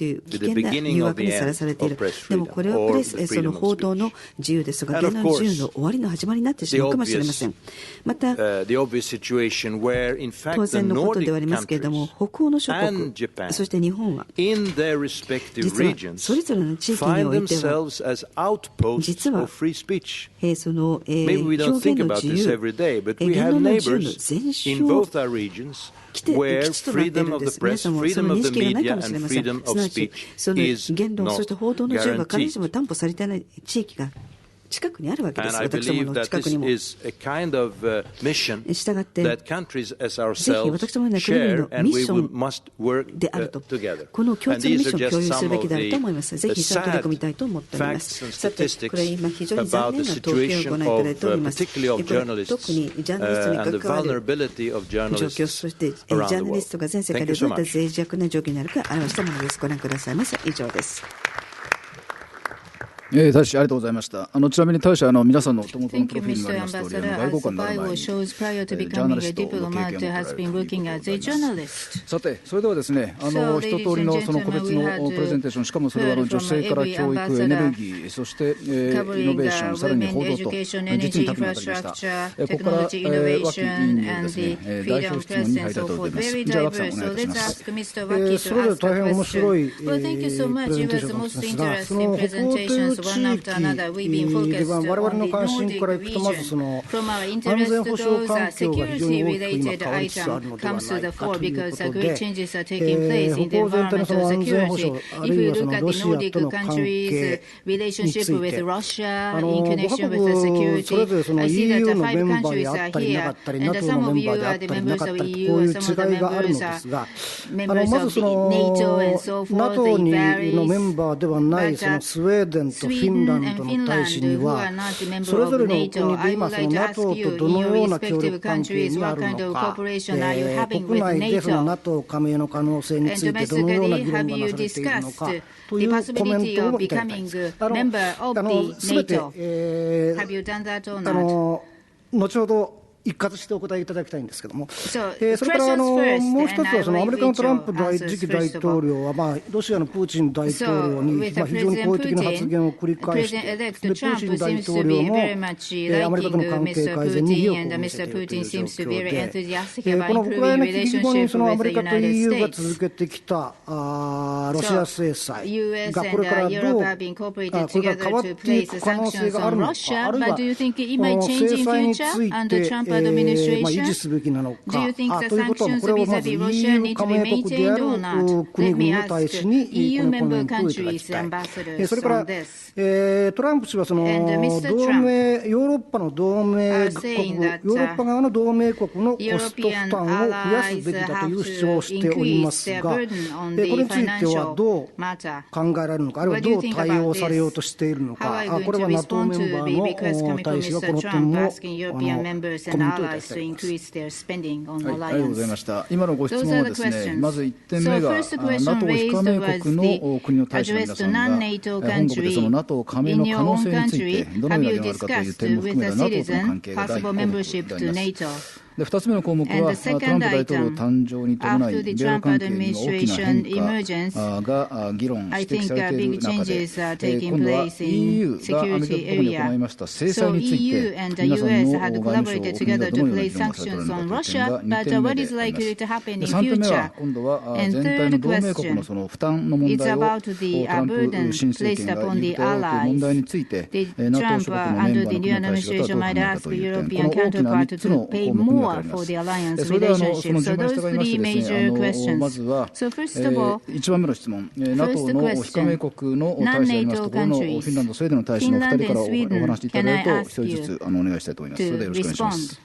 という危険な誘惑にさらされている。でもこれはその報道の自由ですとか、言論の自由の終わりの始まりになってしまうかもしれません。また、当然のことではありますけれども、北欧の諸国、そして日本は、実はそれぞれの地域においては、実はその表現の自由、言論の自由の前哨きちとなっているんです。皆さんもその認識がないかもしれません。すなわち、その言論、そして報道の自由が必ずしも担保されていない地域が近くにあるわけです。私どもの近くにも。したがって、ぜひ私どものような国々のミッションであると、この共通のミッションを共有するべきであると思います。ぜひその取り組みたいと思っております。さて、これ今非常に残念な統計をご覧いただいております。これ特にジャーナリストに関わる状況、そしてジャーナリストが全世界でどういった脆弱な状況になるか表したものです。ご覧くださいませ。以上です。大使ありがとうございました。ちなみに大使皆さんのお手元のプロフィールにあります通り、外交官になる前にジャーナリストの経験を持られています。さて、それではですね、一通りのその個別のプレゼンテーション、しかもそれは女性から教育、エネルギー、そしてイノベーション、さらに報道と実に多岐にわたりました。ここから脇委員によるですね、代表質問に入りたいと思います。じゃあ脇さんお願いいたします。それぞれ大変面白いプレゼンテーションだったんですが、その北欧という地域では我々の関心からいくと、まずその安全保障環境が非常に大きく今変わりつつあるのではないかということで、北欧全体のその安全保障、あるいはそのロシアとの関係について、5カ国それぞれその EU のメンバーであったりなかったり、NATO のメンバーであったりなかったり、こういう違いがあるのですが、まずその NATO のメンバーではないそのスウェーデンとフィンランドの大使には、それぞれの国で今その NATO とどのような協力関係にあるのか、国内でその NATO 加盟の可能性についてどのような議論がなされているのかというコメントをいただきたいです。すべて後ほど一括してお答えいただきたいんですけれども、それからもう一つはそのアメリカのトランプ次期大統領は、ロシアのプーチン大統領に非常に好意的な発言を繰り返して、でプーチン大統領もアメリカとの関係改善に意欲を見せているという状況で、このウクライナ危機後にそのアメリカと EU が続けてきたロシア制裁がこれからどうこれから変わっていく可能性があるのか、あるいはこの制裁について維持すべきなのかということは、これをまず EU 加盟国である国々の大使にこのコメントをいただきたい。それからトランプ氏はそのヨーロッパの同盟国、ヨーロッパ側の同盟国のコスト負担を増やすべきだという主張をしておりますが、これについてはどう考えられるのか、あるいはどう対応されようとしているのか、これは NATO メンバーの大使がこの点もコメントをいただきたいと思います。ありがとうございました。今のご質問はですね、まず1点目が NATO 非加盟国の国の大使の皆さんが本国でその NATO 加盟の可能性についてどのような点があるかという点も含めた NATO との関係が第1項目であります。で2つ目の項目はトランプ大統領誕生に伴い米ロ関係に大きな変化が議論指摘されている中で、今度は EU がアメリカと共に行いました制裁について皆さんの外務省を国がどのような議論がされているのかという点が2点目であります。3点目は今度は全体の同盟国のその負担の問題をトランプ新政権が言うという問題について NATO 諸国のメンバーの国の大使方はどう考えるかという点、この大きな3つの項目に分かれます。それではその順番に従いましてですね、まずは1番目の質問、NATO の非加盟国の大使でありますところのフィンランド、スウェーデンの大使のお二人からお話しいただいて、一人ずつお願いしたいと思います。それではよろしくお願いします。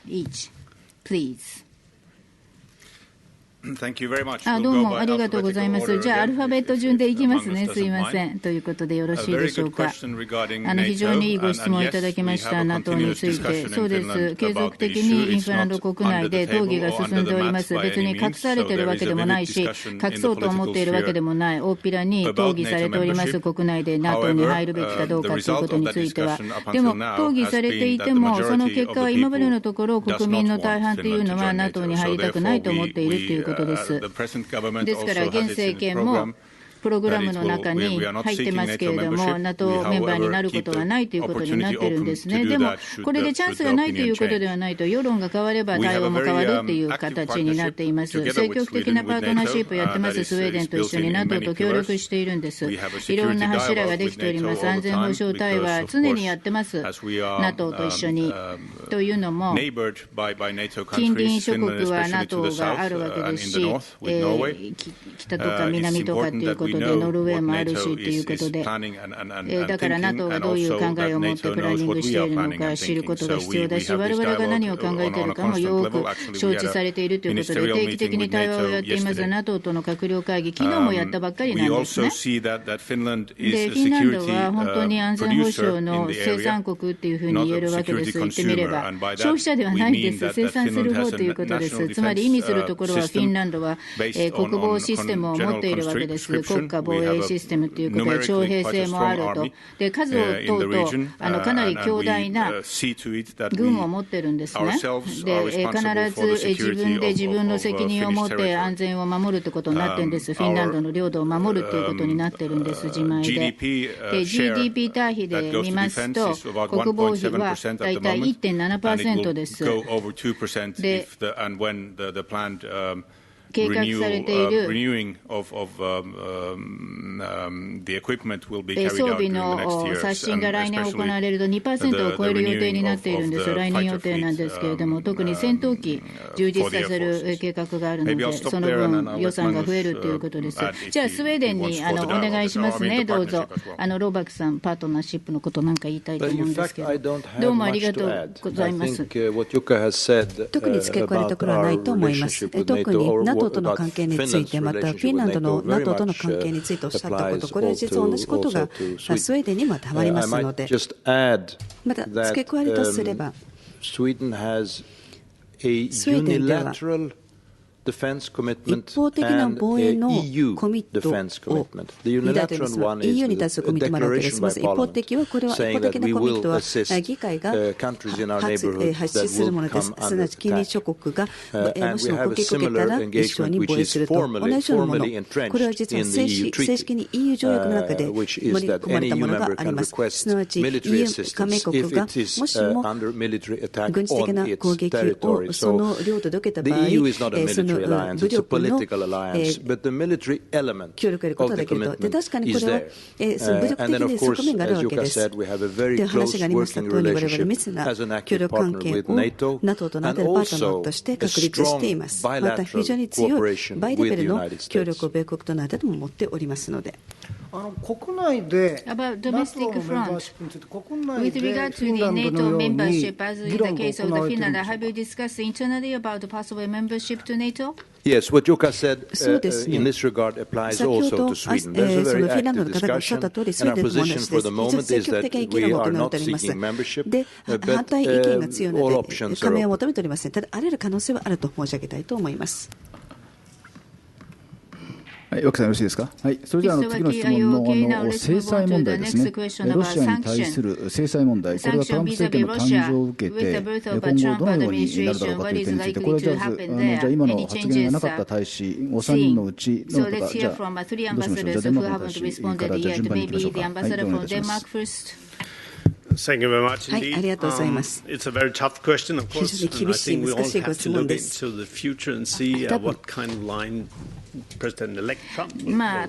どうもありがとうございます。じゃあアルファベット順でいきますね。すいません。ということでよろしいでしょうか。非常にいいご質問をいただきました。NATO について。そうです。継続的にフィンランド国内で討議が進んでおります。別に隠されているわけでもないし、隠そうと思っているわけでもない。大っぴらに討議されております。国内で NATO に入るべきかどうかということについては。でも討議されていても、その結果は今までのところ国民の大半というのは NATO に入りたくないと思っているということです。ですから現政権もプログラムの中に入ってますけれども、NATO メンバーになることはないということになってるんですね。でも、これでチャンスがないということではないと、世論が変われば対応も変わるという形になっています。積極的なパートナーシップをやってます、スウェーデンと一緒に NATO と協力しているんです。いろんな柱ができております。安全保障対話、常にやってます、NATO と一緒に。というのも、近隣諸国は NATO があるわけですし、北とか南とかということで、ノルウェーもあるしということで、だから NATO がどういう考えを持ってプランニングしているのか知ることが必要だし、我々が何を考えているかもよく承知されているということで、定期的に対話をやっています。NATO との閣僚会議、昨日もやったばっかりなんですね。で、フィンランドは本当に安全保障の生産国っていうふうに言えるわけです。言ってみれば、消費者ではないんです。生産する方ということです。つまり意味するところは、フィンランドは国防システムを持っているわけです。国家防衛システムということで、徴兵制もあると。で、数を問うとかなり強大な軍を持ってるんですね。で、必ず自分で自分の責任を持って安全を守るということになってるんです。フィンランドの領土を守るということになってるんです、自前で。で、GDP 対比で見ますと、国防費はだいたい 1.7% です。で、計画されている装備の刷新が来年行われると 2% を超える予定になっているんです。来年予定なんですけれども、特に戦闘機充実させる計画があるので、その分予算が増えるということです。じゃあスウェーデンにお願いしますね、どうぞ。ローバックさん、パートナーシップのことなんか言いたいと思うんですけど、どうもありがとうございます。特に付け加えるところはないと思います。特に NATO との関係について、またフィンランドの NATO との関係についておっしゃったこと、これは実は同じことがスウェーデンにも当てはまりますので、また付け加えるとすれば、スウェーデンでは一方的な防衛のコミットを抱いています。EU に対するコミットもあるわけです。まず一方的は、これは一方的なコミットは議会が発出するものです。すなわち近隣諸国がもしも攻撃を受けたら一緒に防衛すると同じようなもの、これは実は正式に EU 条約の中で盛り込まれたものがあります。すなわち EU 加盟国がもしも軍事的な攻撃をその領土で受けた場合、その武力の協力を得ることができると。で、確かにこれはその武力的な側面があるわけです。で、話がありましたとおり、我々密な協力関係を NATO と NATO のパートナーとして確立しています。また非常に強いバイレベルの協力を米国と NATO とも持っておりますので。国内で About domestic front, with regard to the NATO membership, as in the case of the Finland, have you discussed internally about the possible membership to NATO? Yes, what Jukka said in this regard applies also to Sweden. There's a very active discussion, and our position for the moment is that we are not seeking membership, but all options are open. ただ、あらゆる可能性はあると申し上げたいと思います。はい、脇さんよろしいですか。はい、それでは次の質問の制裁問題ですね。ロシアに対する制裁問題、これはトランプ政権の誕生を受けて、今後どのようになるだろうかという点について、これはじゃあ今の発言がなかった大使、お3人のうちの方が、じゃあどうしましょう。じゃあデンマークの大使からじゃあ順番にいきましょうか。はい、お願いします。はい、ありがとうございます。非常に厳しい難しいご質問です。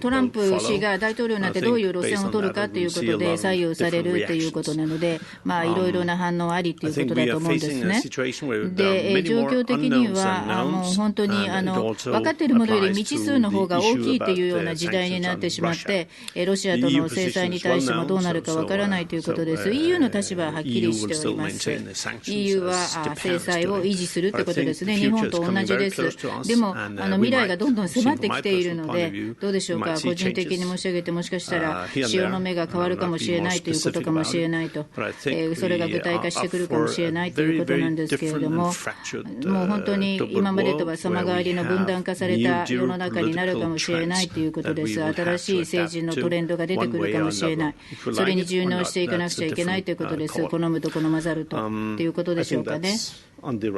トランプ氏が大統領になってどういう路線を取るかということで左右されるということなので、いろいろな反応ありということだと思うんですね。で、状況的にはもう本当に分かっているものより未知数の方が大きいというような時代になってしまって、ロシアとの制裁に対してもどうなるか分からないということです。EU の立場ははっきりしております。EU は制裁を維持するということですね。日本と同じです。でも未来がどんどん迫ってきているので、どうでしょうか。個人的に申し上げて、もしかしたら潮の目が変わるかもしれないということかもしれないと、それが具体化してくるかもしれないということなんですけれども、もう本当に今までとは様変わりの分断化された世の中になるかもしれないということです。新しい政治のトレンドが出てくるかもしれない。それに順応していかなくちゃいけないということです。好むと好まざるということでしょうかね。ロ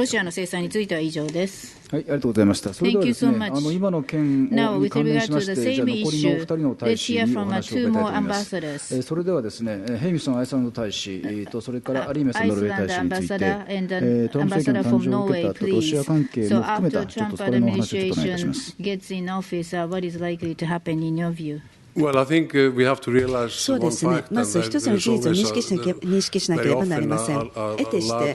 シアの制裁については以上です。はい、ありがとうございました。それではですね、今の件に関連しまして、じゃあ残りの2人の大使にお話を伺いたいと思います。それではですね、ヘイミソンアイスランド大使と、それからリーメスノルウェー大使について、トランプ政権の誕生を受けた後、ロシア関係も含めた、ちょっとそこら辺のお話をちょっとお願いいたします。そうですね、まず一つの事実を認識しなければなりません。得てして、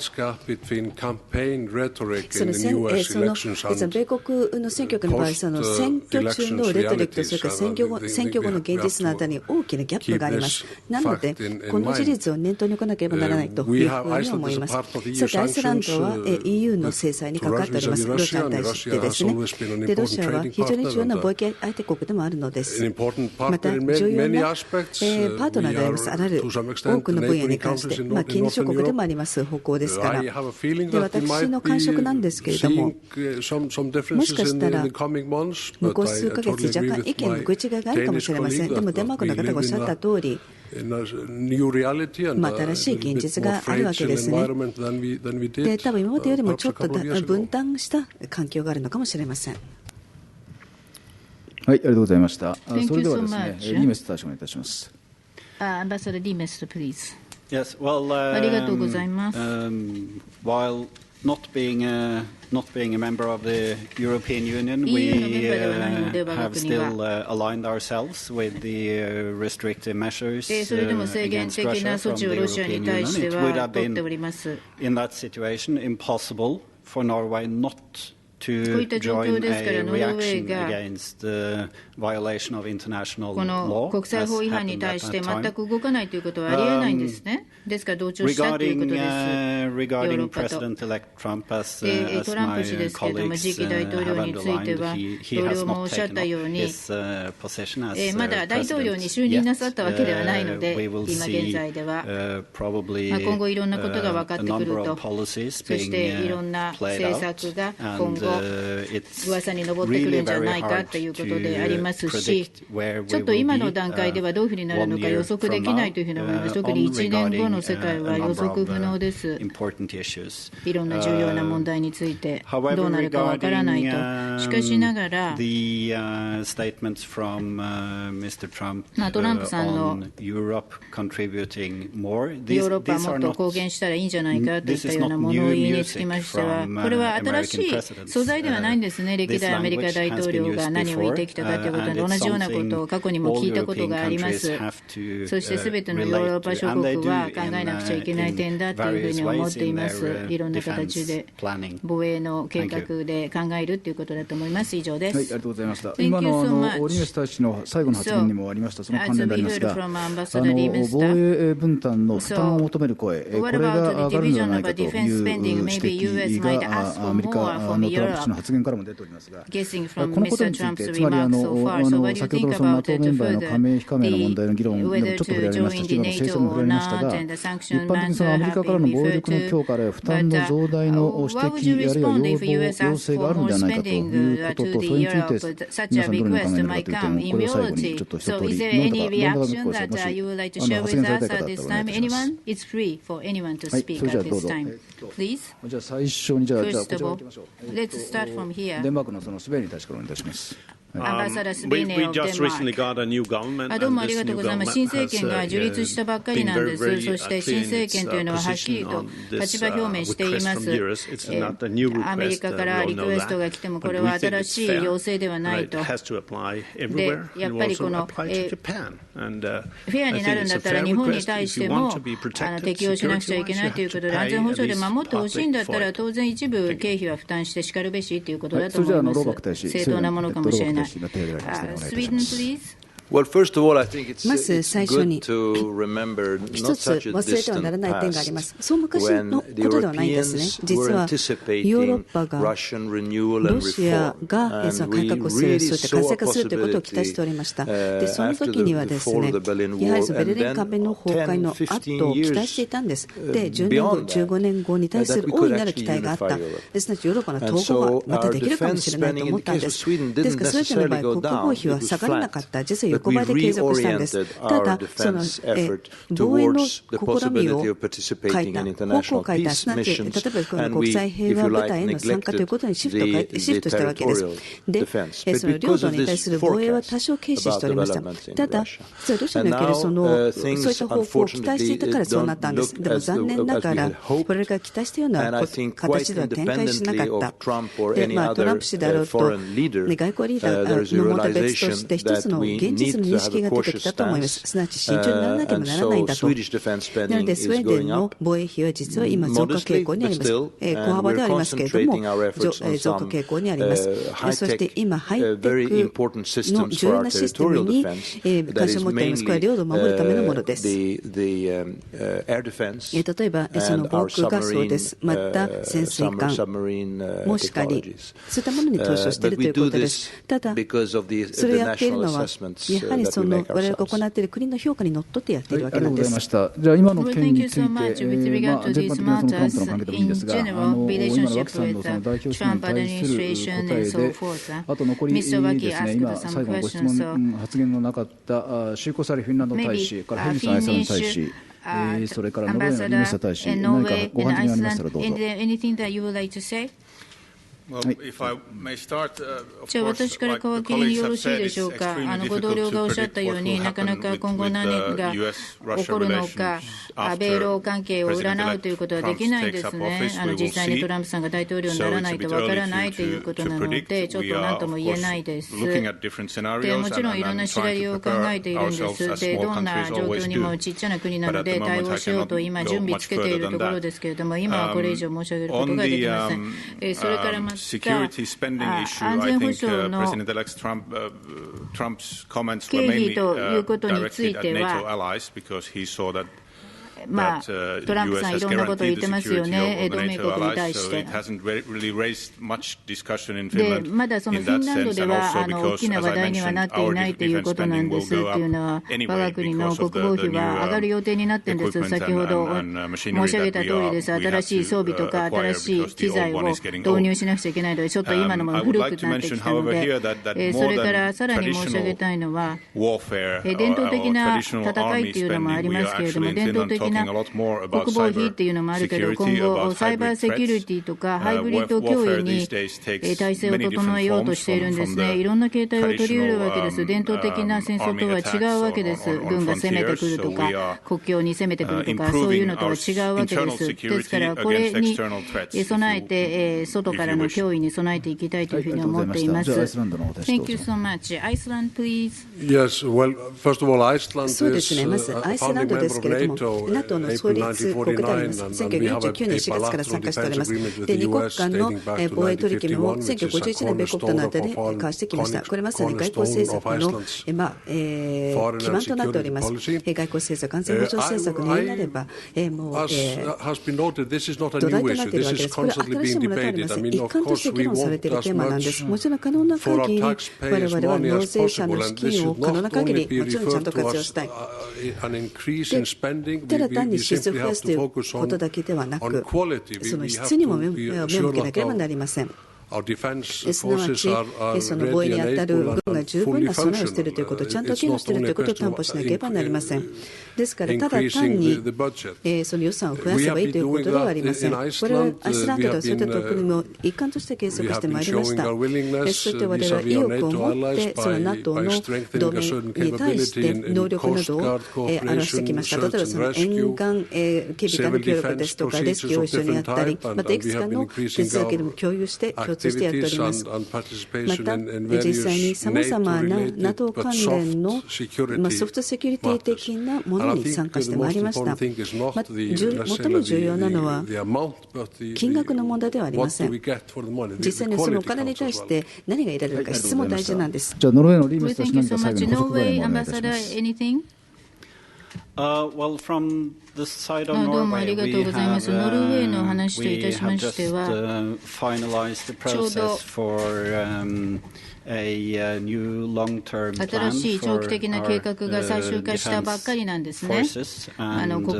米国の選挙区の場合、選挙中のレトリックと、それから選挙後の現実の間に大きなギャップがあります。なので、この事実を念頭に置かなければならないというふうに思います。そしてアイスランドは EU の制裁に関わっております、ロシアに対してですね。で、ロシアは非常に重要な貿易相手国でもあるのです。また重要なパートナーであります、あらゆる多くの分野に関して、近隣諸国でもあります方向ですから、で私の感触なんですけれども、もしかしたら向こう数ヶ月、若干意見の食い違いがあるかもしれません。でもデンマークの方がおっしゃった通り、新しい現実があるわけですね。で、多分今までよりもちょっと分担した環境があるのかもしれません。はい、ありがとうございました。それではですね、リーメスターお願いいたします。アンバサダーリーメスター、please。Yes, well, ありがとうございます。While not being a member of the European Union, we have still aligned ourselves with the restrictive measures against Russia from the European Union. It would have been, in that situation, impossible for Norway not to join a reaction against the violation of international law. この国際法違反に対して全く動かないということはありえないんですね。ですから同調したということです。Regarding President-elect Trump, as my colleagues次期大統領については、同僚もおっしゃったように、まだ大統領に就任なさったわけではないので、今現在では、今後いろんなことが分かってくると、そしていろんな政策が今後、噂に上ってくるんじゃないかということでありますし、ちょっと今の段階ではどういうふうになるのか予測できないというふうに思います。特に1年後の世界は予測不能です。いろんな重要な問題についてどうなるかわからないと。しかしながら、トランプさんのヨーロッパはもっと貢献したらいいんじゃないかといったような物言いにつきましては、これは新しい素材ではないんですね。歴代アメリカ大統領が何を言ってきたかということで、同じようなことを過去にも聞いたことがあります。そしてすべてのヨーロッパ諸国は考えなくちゃいけない点だというふうに思っています。いろんな形で防衛の計画で考えるということだと思います。以上です。はい、ありがとうございました。今のリーメス大使の最後の発言にもありましたその関連でありますが、防衛分担の負担を求める声、これが上がるのではないかという指摘がアメリカのトランプ氏の発言からも出ておりますが、このことについて、つまり先ほどその NATO メンバーへの加盟非加盟の問題の議論でもちょっと触れられましたし、今の制裁も触れられましたが、一般的にそのアメリカからの防衛力の強化あるいは負担の増大の指摘、あるいは要請があるんではないかということと、それについて皆さんどのように考えるのかという点を、これを最後にちょっと一通り、どなたかもし発言されたい方だったらお願いいたします。それじゃあどうぞ。じゃあ最初にじゃあこちら行きましょう。デンマークのそのスベイに対してからお願いします。アンバサダースベイネをデンマーク。どうもありがとうございます。新政権が樹立したばっかりなんです。そして新政権というのははっきりと立場表明しています。アメリカからリクエストが来てもこれは新しい要請ではないと。で、やっぱりこのフェアになるんだったら日本に対しても適用しなくちゃいけないということで、安全保障で守ってほしいんだったら当然一部経費は負担してしかるべしということだと思います。正当なものかもしれない。Sweden, please. まず最初に一つ忘れてはならない点があります。そう昔のことではないんですね。実はヨーロッパがロシアがその改革をする、そういった活性化するということを期待しておりました。で、その時にはですね、やはりベルリン壁の崩壊の後を期待していたんです。で、10年後、15年後に対する大いなる期待があった。ですので、ヨーロッパの統合がまたできるかもしれないと思ったんです。ですから、それぞれの場合、国防費は下がらなかった。実は横ばいで継続したんです。ただ、その防衛の試みを変えた、方向を変えた、すなわち、例えばこの国際平和部隊への参加ということにシフトしたわけです。で、その領土に対する防衛は多少軽視しておりました。ただ、ロシアにおけるそういった方向を期待していたからそうなったんです。でも残念ながら、これが期待したような形では展開しなかった。で、トランプ氏であろうと、外交リーダーの問題は別として、一つの現実の認識が出てきたと思います。すなわち慎重にならなければならないんだと。なので、スウェーデンの防衛費は実は今増加傾向にあります。小幅ではありますけれども、増加傾向にあります。そして今、ハイテクの重要なシステムに関心を持っております。これは領土を守るためのものです。例えば、その防空ガスをです。また、潜水艦もしかり、そういったものに投資をしているということです。ただ、それをやっているのは、やはり我々が行っている国の評価にのっとってやっているわけなんです。じゃあ、今の件について、全般的なそのトランプの関係でもいいんですが、今の枠さんのその代表質問に対する答えで、あと残りですね、今、最後のご質問、発言のなかった、シウコサーリフィンランド大使、からヘイミソンアイスランド大使、それからノルウェーのリーメスタ大使、何かご感じがありましたらどうぞ。じゃあ私から皮切りによろしいでしょうか。ご同僚がおっしゃったように、なかなか今後何が起こるのか、米ロ関係を占うということはできないですね。実際にトランプさんが大統領にならないとわからないということなので、ちょっと何とも言えないです。でもちろんいろんなシナリオを考えているんです。で、どんな状況にもちっちゃな国なので対応しようと今準備つけているところですけれども、今はこれ以上申し上げることができません。それからまたsecurity spending issue, I think President-elect Trump's comments were mainly directed at NATO allies because he saw thatトランプさんいろんなことを言ってますよね、同盟国に対して。で、まだそのフィンランドでは大きな話題にはなっていないということなんです。というのは、我が国の国防費は上がる予定になっているんです。先ほど申し上げた通りです。新しい装備とか新しい機材を導入しなくちゃいけないので、ちょっと今のも古くなってきたので、それからさらに申し上げたいのは、伝統的な戦いというのもありますけれども、伝統的な国防費っていうのもあるけど、今後サイバーセキュリティとかハイブリッド脅威に体制を整えようとしているんですね。いろんな形態を取り得るわけです。伝統的な戦争とは違うわけです。軍が攻めてくるとか国境に攻めてくるとか、そういうのとは違うわけです。ですからこれに備えて外からの脅威に備えていきたいというふうに思っています。Thank you so much. Iceland, please. Yes, well, first of all, Iceland そうですね。まずアイスランドですけれども、NATO の創立国であります。1949年4月から参加しております。で、2国間の防衛取り決めも1951年米国との間で交わしてきました。これまさに外交政策の基盤となっております。外交政策、安全保障政策に言うなれば、もう土台となっているわけです。これは新しいものではありません。一環として議論されているテーマなんです。もちろん可能な限り、我々は納税者の資金を可能な限り、もちろんちゃんと活用したい。ただ単に支出を増やすということだけではなく、その質にも目を向けなければなりません。すなわち、その防衛に当たる軍が十分な備えをしているということ、ちゃんと機能しているということを担保しなければなりません。ですから、ただ単にその予算を増やせばいいということではありません。これはアイスランドではそういった取り組みを一環として継続してまいりました。そして我々は意欲を持って、その NATO の同盟に対して能力などを表してきました。例えばその沿岸警備官の協力ですとか、レスキューを一緒にやったり、またいくつかの手続きでも共有してとしてやっております。また、実際にさまざまな NATO 関連のソフトセキュリティ的なものに参加してまいりました。最も重要なのは金額の問題ではありません。実際にそのお金に対して何が得られるか、質も大事なんです。じゃあノルウェーのリーメスタ氏、何か最後に補足があればお願いいたします。どうもありがとうございます。ノルウェーの話といたしましては、ちょうど新しい長期的な計画が最終化したばっかりなんですね。国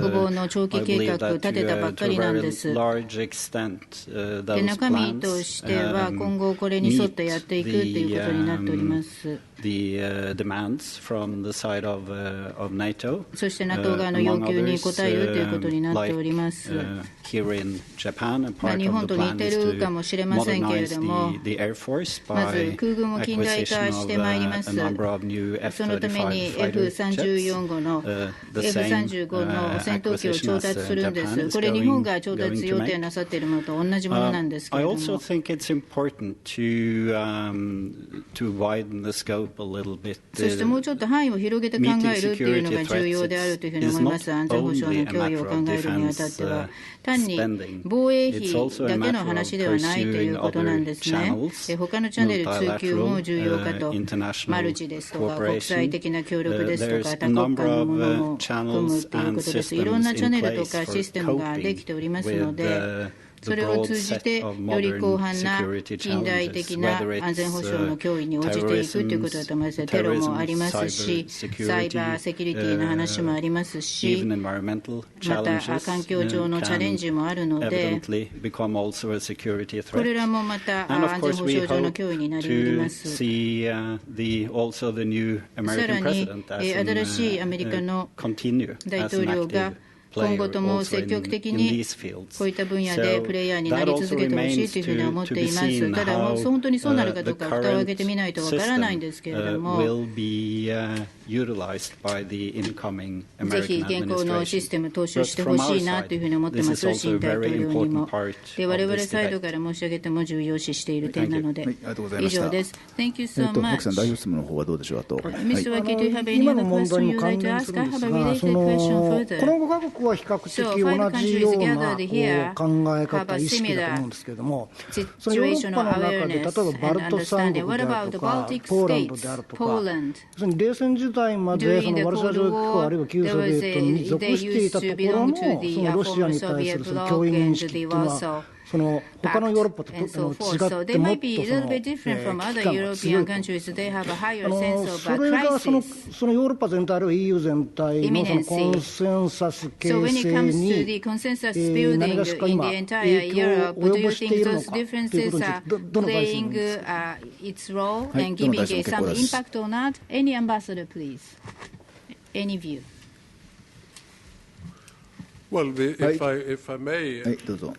防の長期計画立てたばっかりなんです。で、中身としては今後これに沿ってやっていくということになっております。そして NATO 側の要求に応えるということになっております。日本と似てるかもしれませんけれども、まず空軍を近代化してまいります。そのために F35 の戦闘機を調達するんです。これ日本が調達予定なさっているものと同じものなんですけれども、そしてもうちょっと範囲を広げて考えるというのが重要であるというふうに思います。安全保障の脅威を考えるにあたっては、単に防衛費だけの話ではないということなんですね。他のチャンネル追求も重要かと、マルチですとか国際的な協力ですとか多国間のものも含むということです。いろんなチャンネルとかシステムができておりますので、それを通じてより広範な近代的な安全保障の脅威に応じていくということだと思います。テロもありますし、サイバーセキュリティの話もありますし、また環境上のチャレンジもあるので、これらもまた安全保障上の脅威になり得ます。さらに新しいアメリカの大統領が今後とも積極的にこういった分野でプレイヤーになり続けてほしいというふうに思っています。ただ、本当にそうなるかどうか蓋を開けてみないとわからないんですけれども、ぜひ現行のシステム踏襲してほしいなというふうに思っています。新大統領にも。で、我々サイドから申し上げても重要視している点なので、以上です。Thank you so much. 奥さん、代表質問の方はどうでしょう。あと、Mr. Waki, do you have any other question you would like to ask? I have a related question further. この5カ国は比較的同じような考え方、意識だと思うんですけれども、そのヨーロッパの中で、例えばバルト三国であるとか、ポーランドであるとか、要するに冷戦時代までそのワルシャワ条約機構あるいは旧ソビエトに属していたところの、そのロシアに対するその脅威認識というのは、その他のヨーロッパと違ってもっとその危機感が強いと。それがそのヨーロッパ全体あるいは EU 全体のそのコンセンサス形成に何がしか今影響を及ぼしているのかということについてどの大臣にですか。はい、どの大臣も結構です。Well, if I may, はい、どうぞ。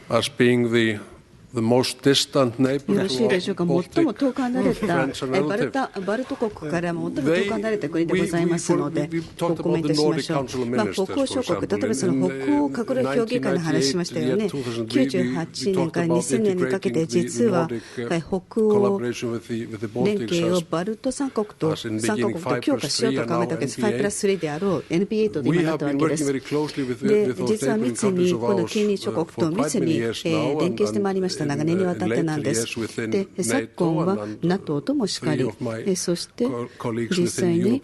as being the most distant neighbor よろしいでしょうか。最も遠く離れたバルト国から最も遠く離れた国でございますので、ごコメントしましょう。北欧諸国、例えばその北欧閣僚協議会の話しましたよね。98年から2000年にかけて、実は北欧連携をバルト三国と強化しようと考えたわけです。5+3であろう NP8 で今なったわけです。で、実は密にこの近隣諸国と密に連携してまいりました。長年にわたってなんです。で、昨今は NATO ともしかり、そして実際に EU の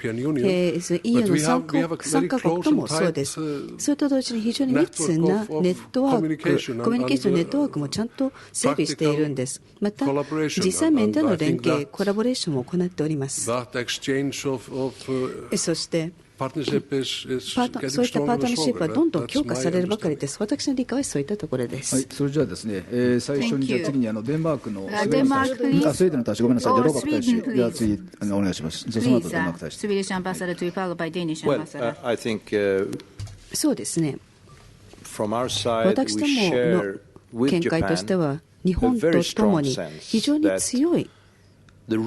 3カ国ともそうです。それと同時に非常に密なネットワーク、コミュニケーションネットワークもちゃんと整備しているんです。また、実際面での連携、コラボレーションも行っております。そして、そういったパートナーシップはどんどん強化されるばかりです。私の理解はそういったところです。はい、それじゃあですね、最初にじゃあ次にデンマークのスウェーデンの大使、ごめんなさい、ローバック大使、では次お願いします。その後デンマーク大使。そうですね。私どもの見解としては、日本とともに非常に強い意見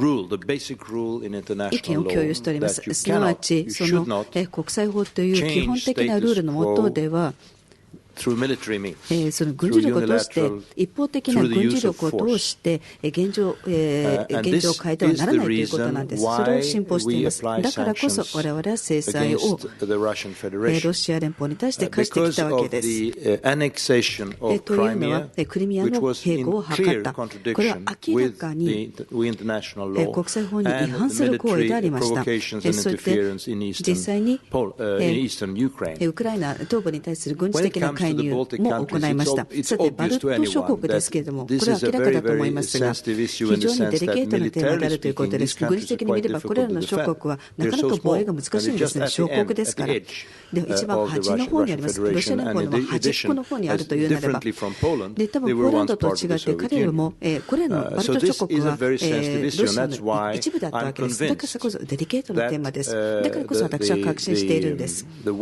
を共有しております。すなわち、その国際法という基本的なルールの下では、その軍事力を通して一方的な軍事力を通して現状を変えてはならないということなんです。それを信奉しています。だからこそ我々は制裁をロシア連邦に対して課してきたわけです。というのはクリミアの併合を図った。これは明らかに国際法に違反する行為でありました。そして実際にウクライナ東部に対する軍事的な介介入も行いました。さて、バルト諸国ですけれども、これは明らかだと思いますが、非常にデリケートなテーマであるということです。軍事的に見れば、これらの諸国はなかなか防衛が難しいんですね、小国ですから。で一番端の方にあります、ロシア連邦の端っこの方にあるというならば、で多分ポーランドと違って、彼らも、これらのバルト諸国は、ロシアの一部だったわけです。だからこそデリケートなテーマです。だからこそ私は確信しているんです。すな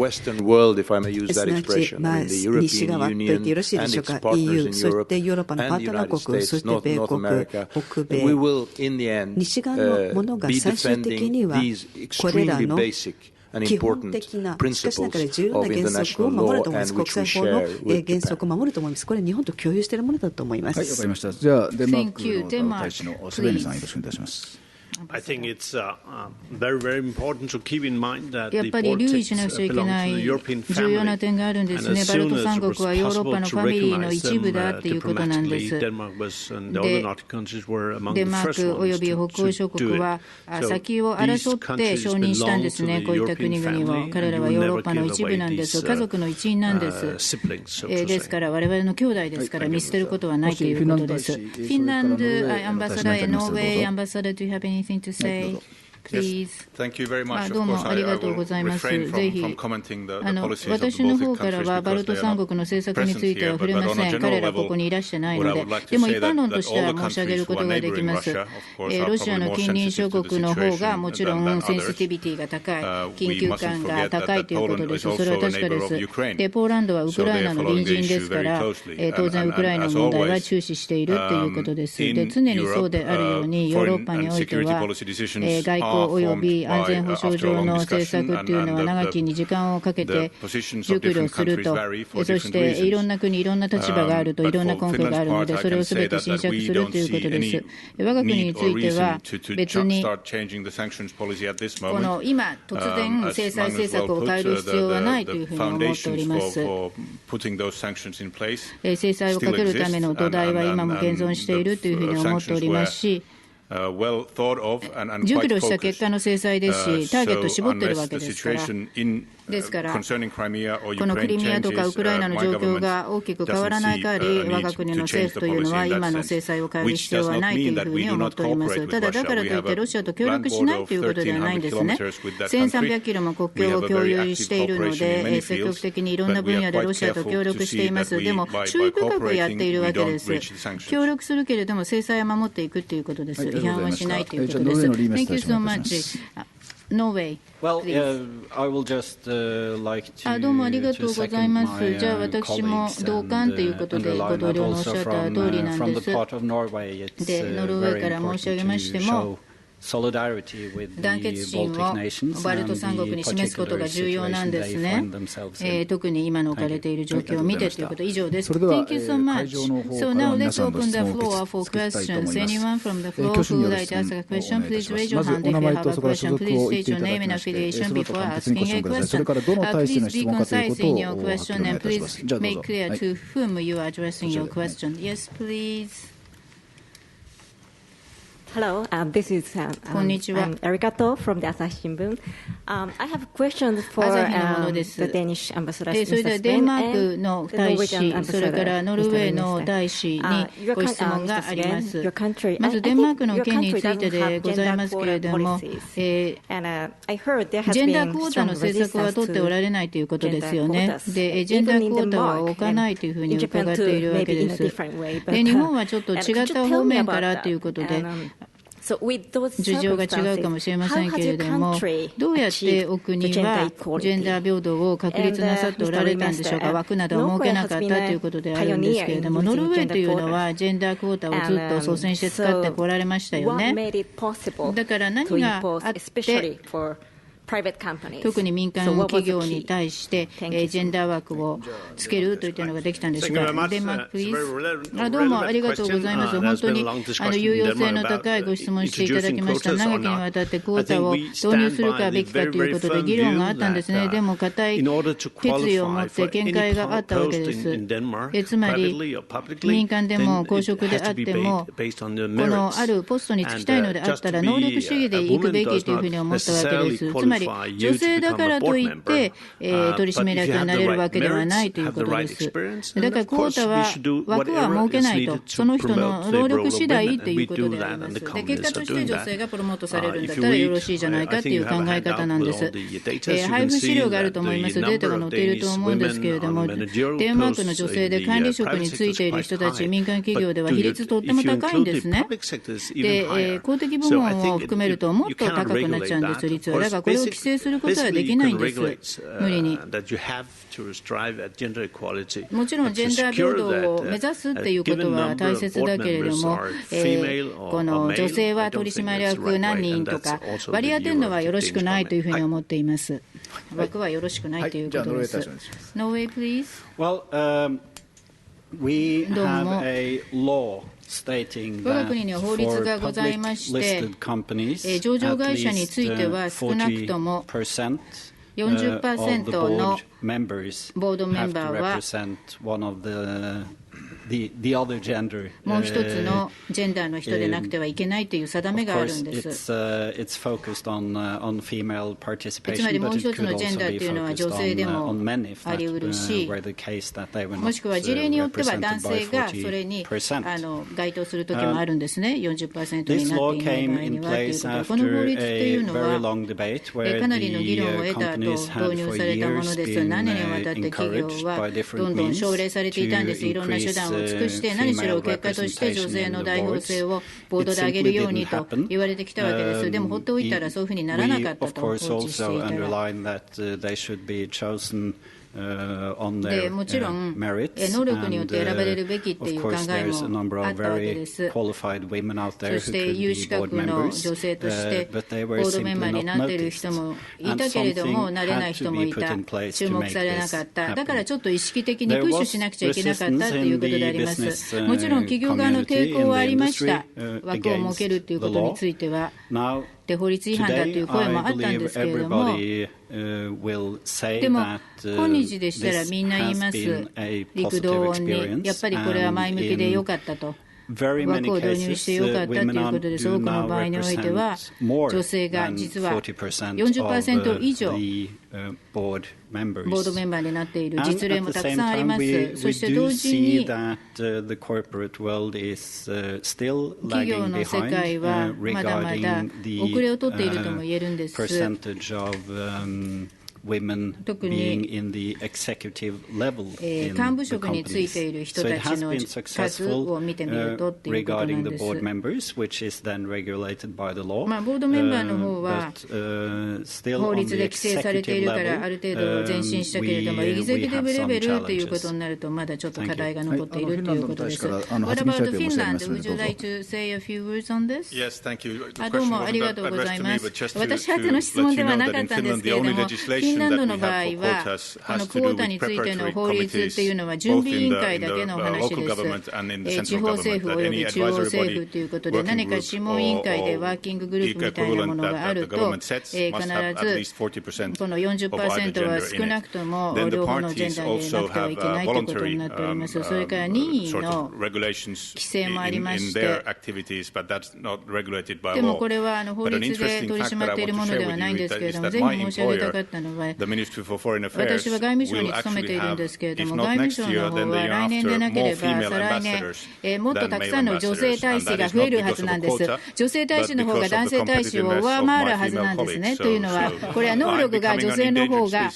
わち、西側と言ってよろしいでしょうか、EU、そしてヨーロッパのパートナー国、そして米国、北米、西側のものが最終的には、これらの基本的な、しかしながら重要な原則を守ると思います。国際法の原則を守ると思います。これは日本と共有しているものだと思います。はい、わかりました。じゃあ、デンマークの大使のスヴェイネさん、よろしくお願いします。I think it's very, very important to keep in mind that やっぱり留意しなくちゃいけない重要な点があるんですね。バルト三国はヨーロッパのファミリーの一部だということなんです。で、デンマークおよび北欧諸国は先を争って承認したんですね。こういった国々を。彼らはヨーロッパの一部なんです。家族の一員なんです。ですから我々の兄弟ですから見捨てることはないということです。フィンランドアンバサダー、ノーウェーアンバサダー、do you have anything to say? Please. どうもありがとうございます。ぜひ私の方からはバルト三国の政策については触れません。彼らここにいらしてないので。でも一般論としては申し上げることができます。ロシアの近隣諸国の方がもちろんセンシティビティが高い、緊急感が高いということです。それは確かです。でポーランドはウクライナの隣人ですから、当然ウクライナ問題は注視しているということです。で常にそうであるようにヨーロッパにおいては外交および安全保障上の政策というのは長きに時間をかけて熟慮すると、そしていろんな国、いろんな立場があると、いろんな根拠があるので、それをすべて侵釈するということです。我が国については別にこの今突然制裁政策を変える必要はないというふうに思っております。制裁をかけるための土台は今も現存しているというふうに思っておりますし、熟慮した結果の制裁ですし、ターゲットを絞っているわけですから。ですから、このクリミアとかウクライナの状況が大きく変わらない限り、我が国の政府というのは今の制裁を変える必要はないというふうに思っております。ただ、だからといってロシアと協力しないということではないんですね。1300キロも国境を共有しているので、積極的にいろんな分野でロシアと協力しています。でも、注意深くやっているわけです。協力するけれども、制裁は守っていくということです。違反はしないということです。Thank you so much. Norway. Well, I will just like to どうもありがとうございます。じゃあ私も同感ということでご同僚のおっしゃった通りなんです。で、ノルウェーから申し上げましても、団結心をバルト三国に示すことが重要なんですね。特に今の置かれている状況を見てということ以上です。Thank you so much. So now let's open the floor for questions. Anyone from the floor who would like to ask a question, please raise your hand if you have a question. Please state your name and affiliation before asking a question. Please be concise in your question and please make clear to whom you are addressing your question. Yes, please. Hello, this is Erika from the Asahi Shinbun. I have questions for the Danish ambassador. それではデンマークの大使、それからノルウェーの大使にご質問があります。まずデンマークの件についてでございますけれども、ジェンダークォータの政策は取っておられないということですよね。で、ジェンダークォータは置かないというふうに伺っているわけです。で、日本はちょっと違った方面からということで、事情が違うかもしれませんけれども、どうやってお国はジェンダー平等を確立なさっておられたんでしょうか。枠などを設けなかったということであるんですけれども、ノルウェーというのはジェンダークォータをずっと率先して使ってこられましたよね。だから何があって特に民間企業に対してジェンダー枠をつけるといったのができたんですが、デンマークプリーズ。どうもありがとうございます。本当に有用性の高いご質問していただきました。長きにわたってクォータを導入するかべきかということで議論があったんですね。でも固い決意を持って見解があったわけです。つまり民間でも公職であってもこのあるポストに就きたいのであったら能力主義で行くべきというふうに思ったわけです。つまりり女性だからといって、取締役になれるわけではないということです。だからクォータは枠は設けないと、その人の労力次第ということであります。で結果として女性がプロモートされるんだったらよろしいじゃないかという考え方なんです。配布資料があると思います。データが載っていると思うんですけれども、デンマークの女性で管理職についている人たち、民間企業では比率とっても高いんですね。で、公的部門を含めるともっと高くなっちゃうんです、率は。だからこれを規制することはできないんです、無理に。もちろんジェンダー平等を目指すっていうことは大切だけれども、この女性は取締役何人とか割り当てるのはよろしくないというふうに思っています。枠はよろしくないということです。ノーウェイ、please. Well, we have a law stating 我が国には法律がございまして、上場会社については少なくとも 40% のボードメンバーはもう一つのジェンダーの人でなくてはいけないという定めがあるんです。つまりもう一つのジェンダーというのは女性でもあり得るし、もしくは事例によっては男性がそれに該当するときもあるんですね。40% になっていない場合にはということで、この法律というのはかなりの議論を得た後導入されたものです。何年にわたって企業はどんどん奨励されていたんです。いろんな手段を尽くして、何しろ結果として女性の代表性をボードで上げるようにと言われてきたわけです。でも放っておいたらそういうふうにならなかったと放置していたら。でもちろん能力によって選ばれるべきという考えもあったわけです。そして有資格の女性としてボードメンバーになっている人もいたけれども、なれない人もいた、注目されなかった、だからちょっと意識的にプッシュしなくちゃいけなかったということであります。もちろん企業側の抵抗はありました、枠を設けるということについては。で法律違反だという声もあったんですけれども、でも今日でしたらみんな言います、陸道にやっぱりこれは前向きでよかったと、枠を導入してよかったということです。多くの場合においては女性が実は 40% 以上ボードメンバーになっている実例もたくさんあります。そして同時に企業の世界はまだまだ遅れをとっているとも言えるんです。特に幹部職についている人たちの数を見てみるとということなんです。ボードメンバーの方は法律で規制されているからある程度前進したけれども、エグゼクティブレベルということになるとまだちょっと課題が残っているということです。What about Finland? Would you like to say a few words on this? Yes, thank you. どうもありがとうございます。私宛ての質問ではなかったんですけれども、フィンランドの場合はこのクォータについての法律っていうのは準備委員会だけの話です。地方政府および中央政府ということで、何か諮問委員会でワーキンググループみたいなものがあると、必ずこの 40% は少なくとも両方のジェンダーでなくてはいけないということになっております。それから任意の規制もありまして、でもこれは法律で取り締まっているものではないんですけれども、ぜひ申し上げたかったのは、私は外務省に勤めているんですけれども、外務省の方は来年でなければ再来年、もっとたくさんの女性大使が増えるはずなんです。女性大使の方が男性大使を上回るはずなんですね。というのは、これは能力が女性の方が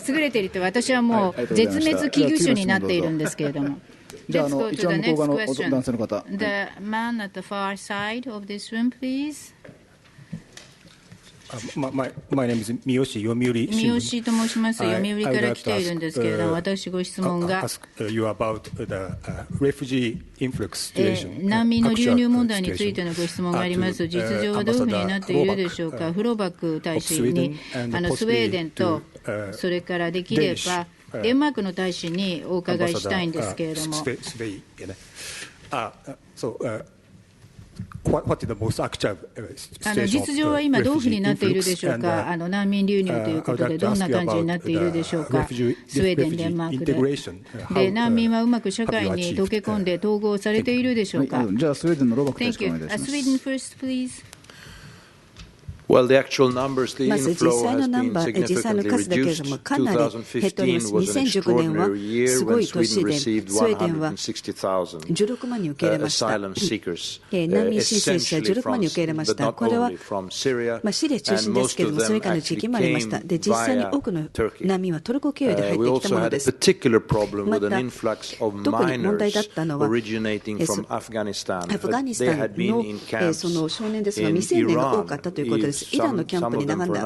優れていると、私はもう絶滅危惧種になっているんですけれども。じゃあ、一番向こう側の男性の方。The man at the far side of this room, please. My name is 三好と申します。読売から来ているんですけれども、私ご質問が難民の流入問題についてのご質問があります。実情はどういうふうになっているでしょうか。フローバック大使にスウェーデンと、それからできればデンマークの大使にお伺いしたいんですけれども。実情は今どういうふうになっているでしょうか。難民流入ということでどんな感じになっているでしょうか。スウェーデン、デンマークで難民はうまく社会に溶け込んで統合されているでしょうか。じゃあスウェーデンのロバック大使お願いいたします。Sweden first, please. まず実際のナンバー、実際の数だけれども、かなり減っております。2019年はすごい年で、スウェーデンは16万人受け入れました。難民申請者16万人受け入れました。これは、シリア中心ですけれども、それ以外の地域もありました。で、実際に多くの難民はトルコ経由で入ってきたものです。また、特に問題だったのは、アフガニスタンのその少年ですが、未成年が多かったということです。イランのキャンプに長年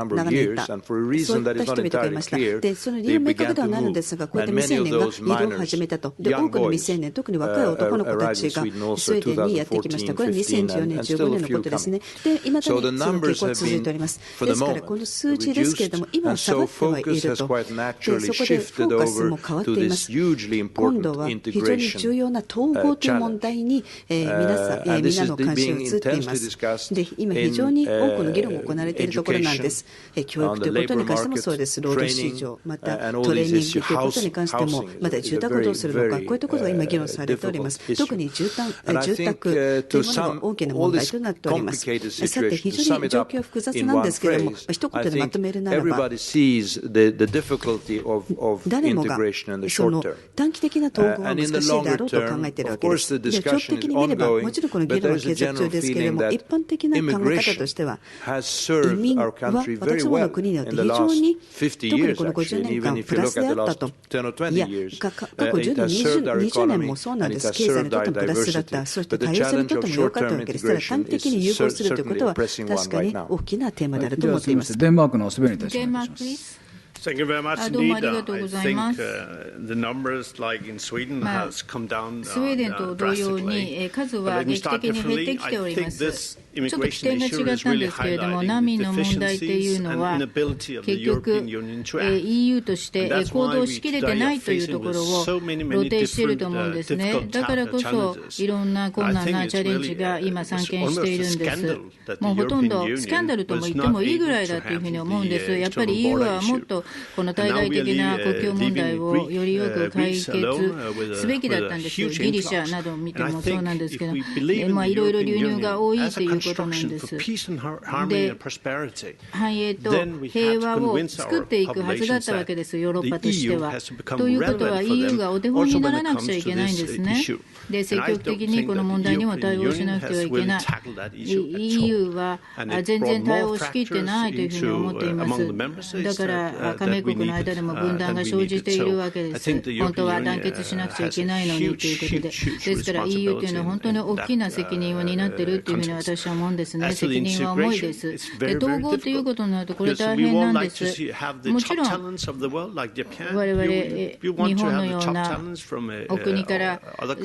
いた、そういった人々がいました。で、その理由は明確ではないのですが、こうやって未成年が移動を始めたと。で、多くの未成年、特に若い男の子たちがスウェーデンにやってきました。これは2014年、15年のことですね。で、いまだにその傾向は続いております。ですから、この数字ですけれども、今は下がってはいると。で、そこでフォーカスも変わっています。今度は非常に重要な統合という問題に、皆の関心が移っています。で、今非常に多くの議論が行われているところなんです。教育ということに関してもそうです。労働市場、またトレーニングということに関しても、また住宅をどうするのか、こういったことが今議論されております。特に住宅というものが大きな問題となっております。さて、非常に状況は複雑なんですけれども、一言でまとめるならば、誰もがその短期的な統合は難しいであろうと考えているわけです。で、長期的に見れば、もちろんこの議論は継続中ですけれども、一般的な考え方としては、移民は私どもの国によって非常に、特にこの50年間プラスであったと。いや、過去10年、20年もそうなんです。経済にとってもプラスだった。そして多様性にとっても良かったわけです。ただ短期的に融合するということは確かに大きなテーマであると思っています。デンマークのスベリに対してお願いします。どうもありがとうございます。スウェーデンと同様に数は劇的に減ってきております。ちょっと起点が違ったんですけれども、難民の問題というのは、結局、EU として行動しきれてないというところを露呈していると思うんですね。だからこそ、いろんな困難なチャレンジが今、散見しているんです。もうほとんどスキャンダルとも言ってもいいぐらいだというふうに思うんです。やっぱり EU はもっとこの対外的な国境問題をよりよく解決すべきだったんです。ギリシャなどを見てもそうなんですけど、いろいろ流入が多いということなんです。で、繁栄と平和を作っていくはずだったわけです、ヨーロッパとしては。ということは EU がお手本にならなくちゃいけないんですね。で、積極的にこの問題にも対応しなくてはいけない。EU は全然対応しきってないというふうに思っています。だから加盟国の間でも分断が生じているわけです。本当は団結しなくちゃいけないのにということで。ですから EU というのは本当に大きな責任を担っているというふうに私は思うんですね。責任は重いです。で、統合ということになるとこれ大変なんです。もちろん我々日本のようなお国から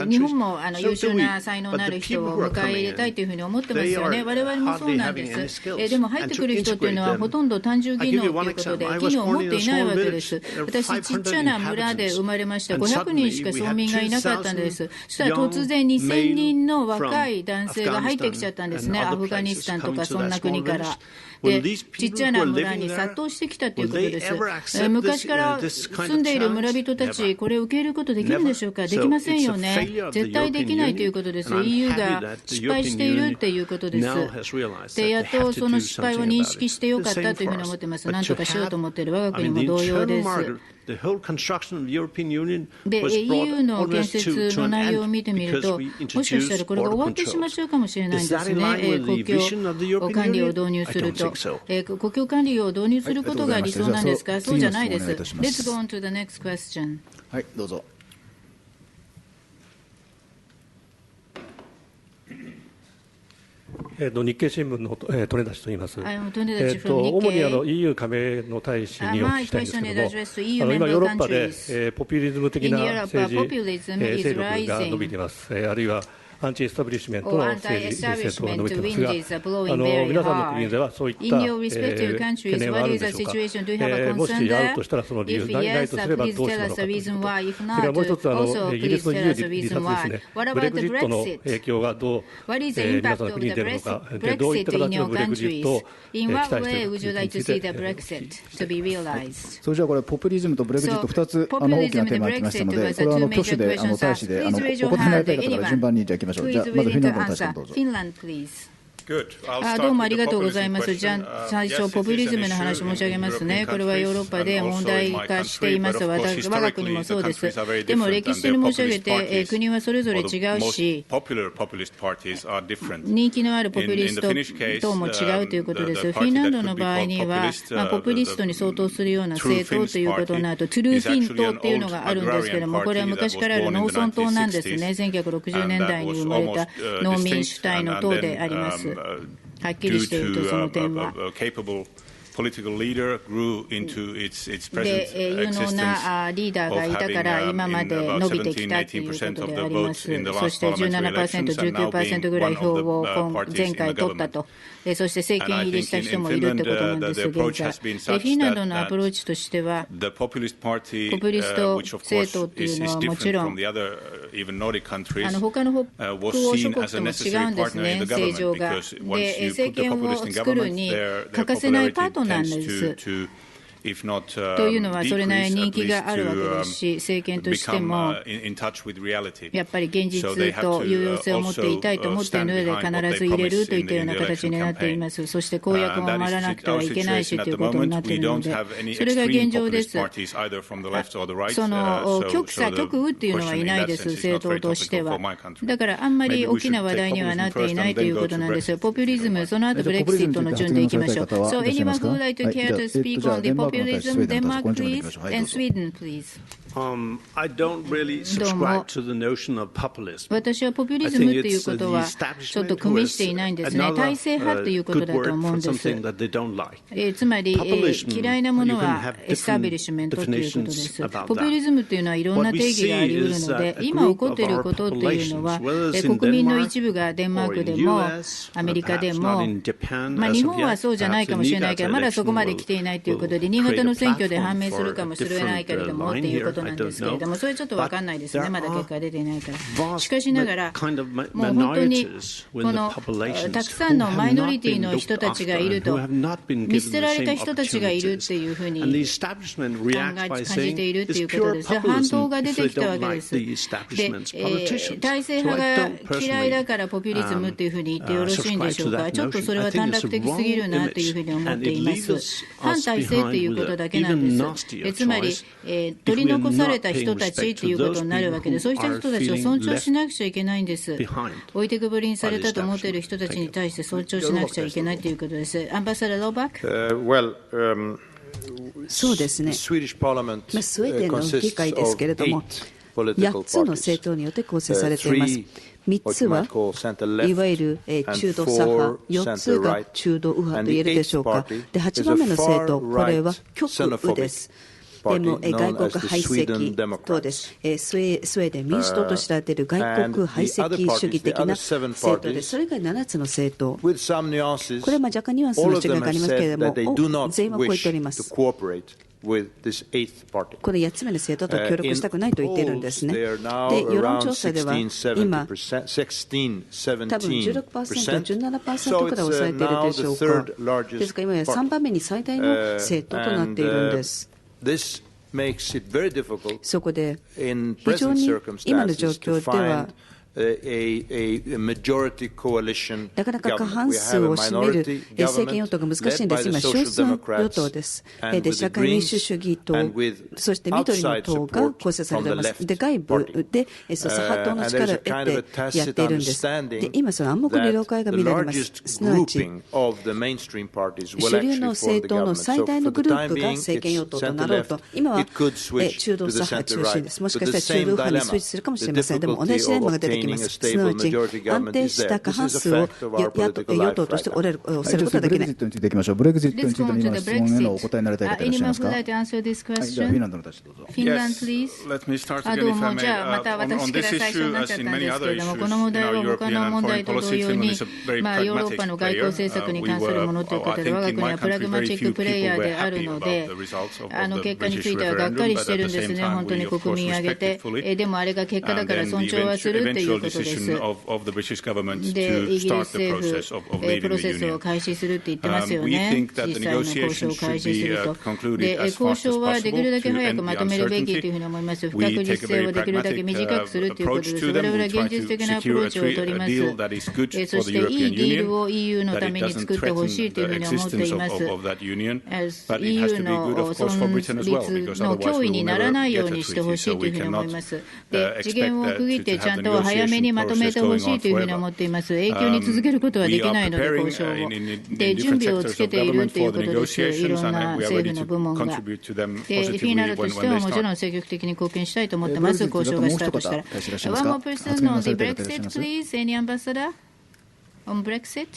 日本も優秀な才能のある人を迎え入れたいというふうに思ってますよね。我々もそうなんです。でも入ってくる人というのはほとんど単純技能ということで技能を持っていないわけです。私ちっちゃな村で生まれました。500人しか村民がいなかったんです。そしたら突然2000人の若い男性が入ってきちゃったんですね。アフガニスタンとかそんな国から。で、ちっちゃな村に殺到してきたということです。昔から住んでいる村人たち、これを受け入れることできるんでしょうか。できませんよね。絶対できないということです。EU が失敗しているということです。で、やっとその失敗を認識してよかったというふうに思っています。なんとかしようと思っている我が国も同様です。で、EU の建設の内容を見てみると、もしかしたらこれが終わってしまっちゃうかもしれないんですね。国境管理を導入すると。国境管理を導入することが理想なんですか。そうじゃないです。Let's go on to the next question. はい、どうぞ。日経新聞の利根田氏と言います。主にEU 加盟の大使にお聞きしたいんですけれども、今ヨーロッパでポピュリズム的な政治勢力が伸びています。あるいはアンチエスタブリッシュメントの政治政党が伸びていますが、皆さんの国ではそういった懸念はあるんでしょうか。もしあるとしたらその理由、ないとすればどうしてなのかということ。それからもう一つ、イギリスの EU 離脱ですね、ブレグジットの影響がどう皆さんの国に出るのか、でどういった形のブレグジットを期待しているのかについてそれじゃあこれポピュリズムとブレグジット2つ大きなテーマが来ましたので、これは挙手で大使でお答えになりたい方から順番にじゃあいきましょう。じゃあまずフィンランドの大使からどうぞ。どうもありがとうございます。じゃあ最初、ポピュリズムの話申し上げますね。これはヨーロッパで問題化しています。我が国もそうです。でも歴史的に申し上げて、国はそれぞれ違うし、人気のあるポピュリスト等も違うということです。フィンランドの場合には、ポピュリストに相当するような政党ということになると、トゥルーフィン党っていうのがあるんですけれども、これは昔からある農村党なんですね。1960年代に生まれた農民主体の党であります。はっきりしていると、その点は。で、有能なリーダーがいたから、今まで伸びてきたということであります。そして 17%、19% ぐらい票を前回取ったと。そして政権入りした人もいるということなんです、現在。フィンランドのアプローチとしては、ポピュリスト政党というのはもちろん、他の北欧諸国とも違うんですね、政情が。で、政権を作るに欠かせないパートナーなんです。というのは、それなりに人気があるわけですし、政権としても、やっぱり現実と有用性を持っていたいと思っているので、必ず入れるといったような形になっています。そして公約も守らなくてはいけないしということになっているので、それが現状です。その極右っていうのはいないです、政党としては。だからあんまり大きな話題にはなっていないということなんですよ。ポピュリズム、その後ブレクシットの順でいきましょう。So anyone who would like to care to speak on the populism, Denmark, please, and Sweden, please. I don't really subscribe to the notion of populism. 私はポピュリズムということはちょっと組みしていないんですね。体制派ということだと思うんです。つまり、嫌いなものはエスタブリッシュメントということです。ポピュリズムというのはいろんな定義があり得るので、今起こっていることというのは、国民の一部がデンマークでもアメリカでも、日本はそうじゃないかもしれないけど、まだそこまで来ていないということで、新潟の選挙で判明するかもしれないけれどもっていうことなんですけれども、それちょっと分かんないですね、まだ結果出ていないから。しかしながら、もう本当にこのたくさんのマイノリティの人たちがいると、見捨てられた人たちがいるっていうふうに感じているっていうことです。反動が出てきたわけです。で、体制派が嫌いだからポピュリズムっていうふうに言ってよろしいんでしょうか。ちょっとそれは短絡的すぎるなというふうに思っています。反体制ということだけなんです。つまり、取り残された人たちということになるわけで、そうした人たちを尊重しなくちゃいけないんです。置いてくぼりにされたと思っている人たちに対して尊重しなくちゃいけないということです。アンバサダー・ローバック。そうですね。スウェーデンの議会ですけれども、8つの政党によって構成されています。3つはいわゆる中道左派、4つが中道右派と言えるでしょうか。で、8番目の政党、これは極右です。でも外国排斥党です。スウェーデン民主党と知られている外国排斥主義的な政党です。それ以外7つの政党、これは若干ニュアンスの違いがありますけれども、全員はこう言っております。この8つ目の政党と協力したくないと言っているんですね。で、世論調査では今、多分 16%、17% くらい抑えているでしょうか。ですから今や3番目に最大の政党となっているんです。そこで非常に今の状況ではなかなか過半数を占める政権与党が難しいんです。今、少数与党です。で、社会民主主義党、そして緑の党が構成されています。で、外部で左派党の力を得てやっているんです。で、今、その暗黙の了解が見られます。すなわち、主流の政党の最大のグループが政権与党となろうと、今は中道左派中心です。もしかしたら中道派にスイッチするかもしれません。でも同じレームが出てきます。すなわち安定した過半数を与党として抑えることができない。ブレグジットについていきましょう。ブレグジットについての今質問へのお答えになりたい方いらっしゃいますか。フィンランドの立場どうぞ。フィンランド、please。どうも、じゃあまた私から最初になっちゃったんですけれども、この問題は他の問題と同様に、ヨーロッパの外交政策に関するものということで、我が国はプラグマチックプレイヤーであるので、結果についてはがっかりしてるんですね、本当に国民挙げて。でもあれが結果だから尊重はするっていういうことです。で、イギリス政府、プロセスを開始するって言ってますよね、実際の交渉を開始すると。で、交渉はできるだけ早くまとめるべきというふうに思います。不確実性をできるだけ短くするということです。我々は現実的なアプローチを取ります。そして、いいディールを EU のために作ってほしいというふうに思っています。EU の存立の脅威にならないようにしてほしいというふうに思います。で、次元を区切ってちゃんと早めにまとめてほしいというふうに思っています。永久に続けることはできないので、交渉を。で、準備をつけているということです。いろんな政府の部門が。で、フィンランドとしてはもちろん積極的に貢献したいと思ってます。交渉がスタートしたら。One more person on the Brexit, please. Any ambassador on Brexit?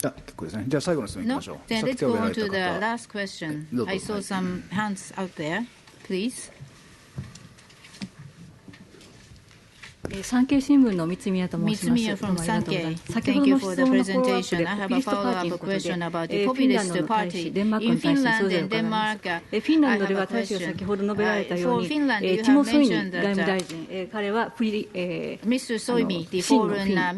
結構ですね。じゃあ最後の質問いきましょう。Then let's go on to the last question. I saw some hands out there, please. 産経新聞の三宮と申します。先ほどの質問のフォローアップで、ポピュリストパーティーのことで、フィンランドの大使、デンマークの大使にそれぞれ伺います。フィンランドでは大使が先ほど述べられたように、ティモ・ソイミ外務大臣、彼はフィン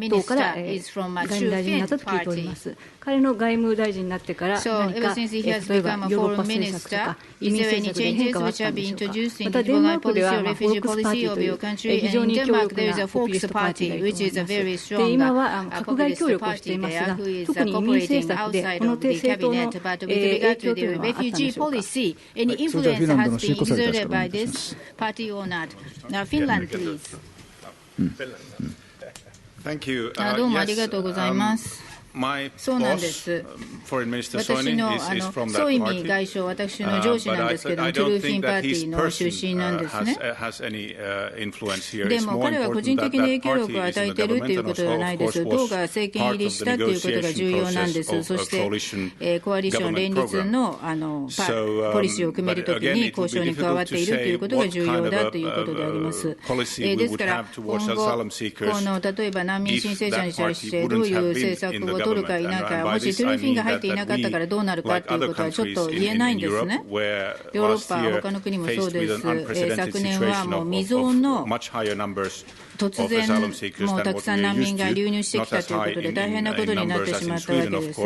党から外務大臣になったと聞いております。彼の外務大臣になってから何か、例えばヨーロッパ政策とか移民政策で変化はあったんでしょうか。またデンマークではフォークスパーティーという非常に強力なポピュリストパーティーがいます。で、今は閣外協力をしていますが、特に移民政策でこの政党の影響というのはあったんでしょうか。それではフィンランドのシウコサーリ大使からお願いいたします。どうもありがとうございます。そうなんです。私のソイミ外相、私の上司なんですけども、トゥルーフィンパーティーの出身なんですね。でも彼は個人的に影響力を与えているということではないです。党が政権入りしたということが重要なんです。そして、コアリション連立のポリシーを組めるときに交渉に加わっているということが重要だということであります。ですから、今後、例えば難民申請者に対してどういう政策を取るか否か、もしトゥルーフィンが入っていなかったからどうなるかということはちょっと言えないんですね。ヨーロッパ、他の国もそうです。昨年はもう未曾有の突然、もうたくさん難民が流入してきたということで大変なことになってしまったわけです。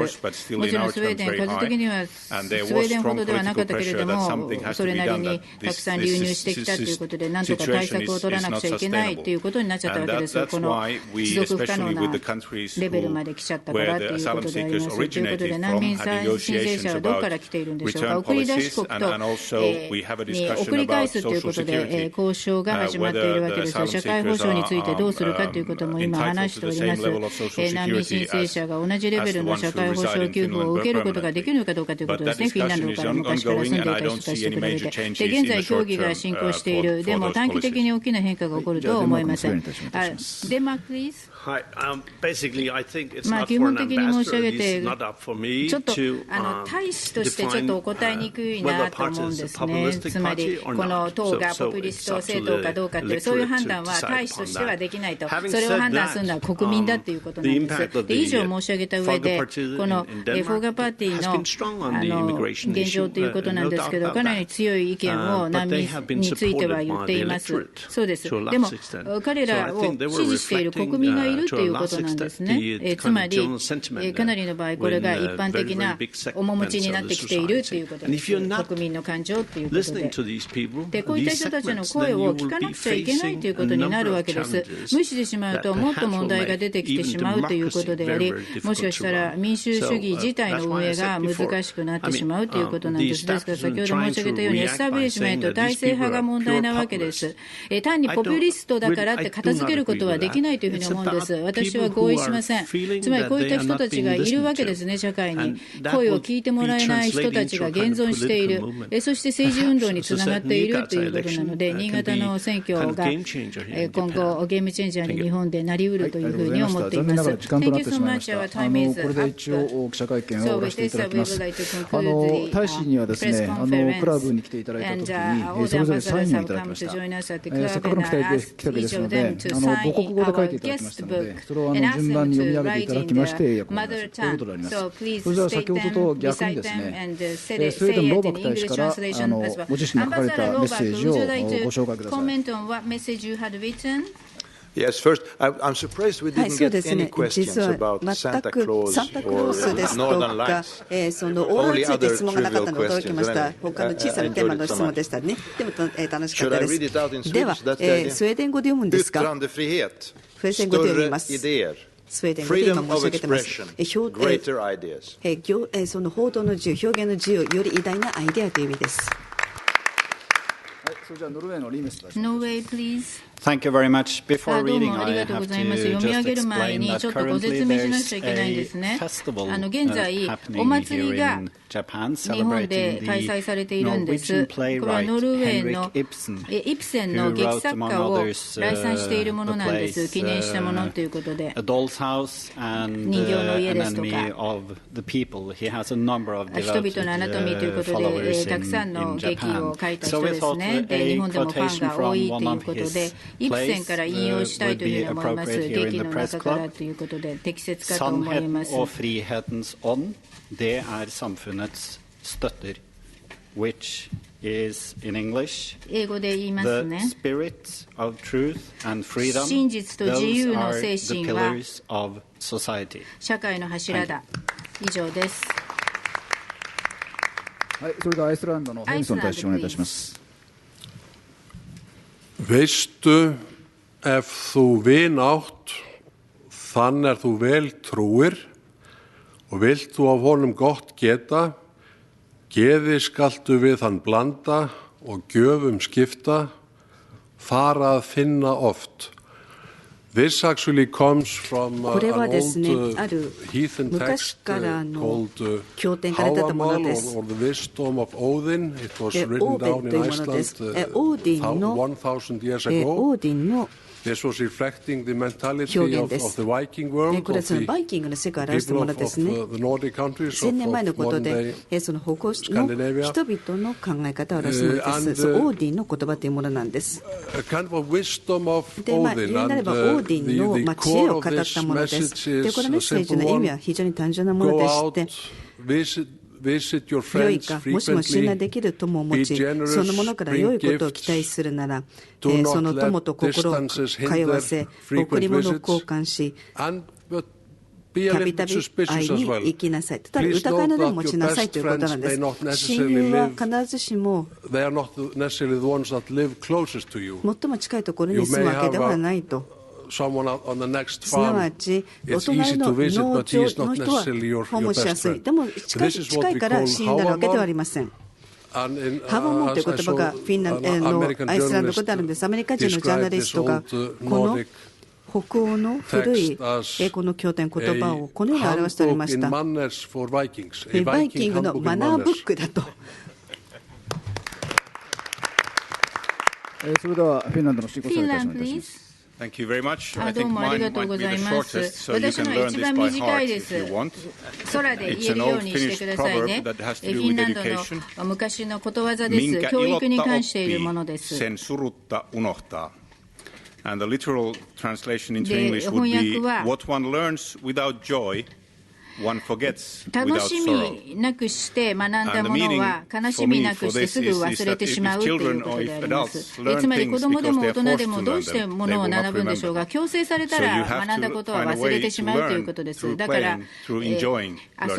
もちろんスウェーデン、数的にはスウェーデンほどではなかったけれども、それなりにたくさん流入してきたということで、なんとか対策を取らなくちゃいけないということになっちゃったわけです。この持続不可能なレベルまで来ちゃったからということであります。ということで、難民申請者はどこから来ているんでしょうか。送り出し国とに送り返すということで交渉が始まっているわけです。社会保障についてどうするかということも今話しております。難民申請者が同じレベルの社会保障給付を受けることができるのかどうかということですね。フィンランドから昔から住んでいた人たちと比べて。で、現在協議が進行している。でも短期的に大きな変化が起こるとは思いません。デンマーク、please。基本的に申し上げて、ちょっと大使としてちょっとお答えにくいなと思うんですね。つまり、この党がポピュリスト政党かどうかという、そういう判断は大使としてはできないと、それを判断するのは国民だということなんです。で、以上申し上げた上で、このフォーガパーティーの現状ということなんですけど、かなり強い意見を難民については言っています。そうです。でも、彼らを支持している国民がいるということなんですね。つまり、かなりの場合、これが一般的な面持ちになってきているということです。国民の感情ということで。で、こういった人たちの声を聞かなくちゃいけないということになるわけです。無視してしまうと、もっと問題が出てきてしまうということであり、もしかしたら民主主義自体の運営が難しくなってしまうということなんです。ですから、先ほど申し上げたように、エスタブリッシュメント、体制派が問題なわけです。単にポピュリストだからって片付けることはできないというふうに思うんです。私は合意しません。つまりこういった人たちがいるわけですね、社会に。声を聞いてもらえない人たちが現存している。そして政治運動につながっているということなので、新潟の選挙が今後、ゲームチェンジャーに日本でなりうるというふうに思っています。Thank you so much. Our time is up. これで一応記者会見を終わらせていただきます。大使にはですね、クラブに来ていただいたときに、それぞれサインをいただきました。せっかくの来たわけですので、母国語で書いていただきましたので、それを順番に読み上げていただきまして、訳をします。ということであります。それでは先ほどと逆にですね、スウェーデンローバック大使からご自身の書かれたメッセージをご紹介ください。Yes, first, I'm surprised we didn't get any questions about Santa Claus or Northern Lights. その大について質問がなかったので驚きました。他の小さなテーマの質問でしたね。でも楽しかったです。では、スウェーデン語で読むんですか？スウェーデン語で読みます。スウェーデン語で今申し上げてます。その報道の自由、表現の自由、より偉大なアイデアという意味です。それじゃあノルウェーのリーメスター。ノルウェー、please。Thank you very much. Before どう reading, もあり I がとうご have ざいます。 to 読み上 just げる前 explain に that ちょっとご currently 説明しなく there's ちゃいけないんです a ね。 festival 現在、お happening 祭り here が in Japan 日本で celebrating 開 the 催されているんです。 Norwegian これは playwright ノルウェー Henrik の Ibsen イプセンの who 劇 wrote 作 among 家を others 来賛しているもの the なんです。 plays 記念したものということで。 A Doll's House and 人形の家ですとか Anatomy of the People. He has a number of 人 devoted 々のアナトミーということで、 followers たくさん in の劇 Japan. を書いた So 人 we です thought ね。で、 a 日本でもファン quotation が多い from とい one う of ことで、 his イプセンから引用したい plays というふうに would 思い be ます。 appropriate here 劇 in の the press 中から club. ということで、適切かと思います。 Sannhet og frihetens ånd, det samfunnets støtter, which is in English 英語で言います the ね。 spirit of truth and freedom. 真実と自由 Those の are 精 the 神は pillars of society. 社会の柱だ。以上です。はい、それではアイスランドのヘイミソン大使お願いいたします。Veistu, ef þú vinátt, þann þú vel trúir og vilt þú af honum gott geta, geði skaltu við hann blanda og gjöfum skipta, fara að finna oft. This actually comes from an old heathen text called Hávamal or the Wisdom of Odin. It was written down in Iceland 1,000 years ago. This was reflecting the mentality of the Viking world, of the people of the Nordic countries of modern day Scandinavia. And a kind of a wisdom of Odin, and the core of this message is a simple one: go out, visit your friends frequently, be generous, bring gifts, do not let distances hinder frequent visits, and be a little suspicious as well. Please note that your best friends may not necessarily live, they are not necessarily the ones that live closest to you. You may have someone on the next farm. It's easy to visit, but he is not necessarily your best friend. This is what we call Hávamal. ハバモンという言葉がフィンランドのアイスランド語であるんです。アメリカ人のジャーナリストがこの北欧の古いこの経典言葉をこのように表しておりました。バイキングのマナーブックだと。それではフィンランドのシーコサーリ大使お願いいたします。Thank you very much. どうもありがとうございます。私の一番短いです。空で言えるようにしてくださいね。フィンランドの昔のことわざです。教育に関しているものです。Sen surutta unohtaa. And the literal translation into English would be what one learns without joy.楽しみなくして学んだものは悲しみなくしてすぐ忘れてしまうということであります。つまり子供でも大人でもどうしてものを学ぶんでしょうが、強制されたら学んだことは忘れてしまうということです。だから、遊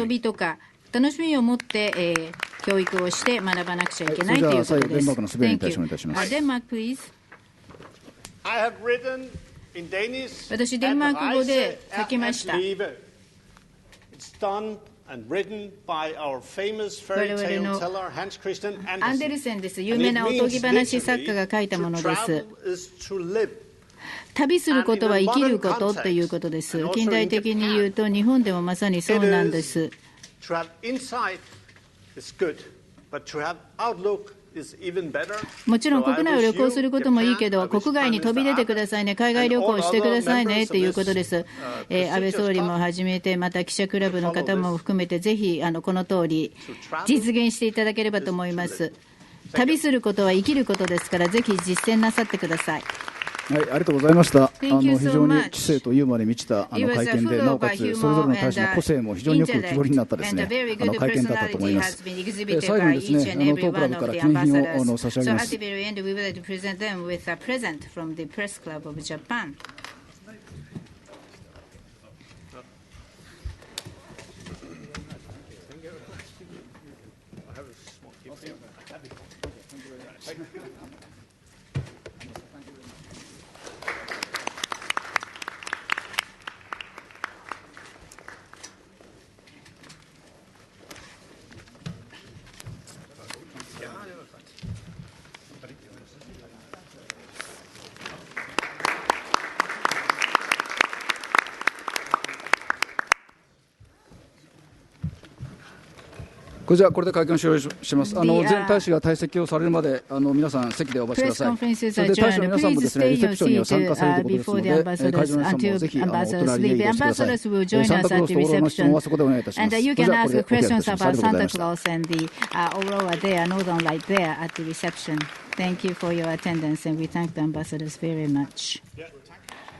びとか楽しみを持って、教育をして学ばなくちゃいけないということです。デンマークのスヴェイネに対してお願いいたします。デンマーク、please。私、デンマーク語で書きました。我々のアンデルセンです。有名なおとぎ話作家が書いたものです。旅することは生きることということです。近代的に言うと日本でもまさにそうなんです。もちろん国内を旅行することもいいけど、国外に飛び出てくださいね、海外旅行してくださいねということです。安倍総理もはじめて、また記者クラブの方も含めて、ぜひこの通り実現していただければと思います。旅することは生きることですから、ぜひ実践なさってください。はい、ありがとうございました。非常に知性とユーモアに満ちた会見で、なおかつそれぞれの大使の個性も非常によく浮き彫りになったですね、会見だったと思います。最後にですね、当クラブから記念品を差し上げます。これで会見を終了します。全大使が退席をされるまで皆さん席でお待ちください。それで大使の皆さんもですね、リセプションには参加されるということですので、会場の皆さんもぜひお隣に移動してください。サンタクロースとオーロラの質問はそこでお願いいたします。それではこれでお開きとします。ありがとうございました。Thank you for your attendance, and we thank the ambassadors very much.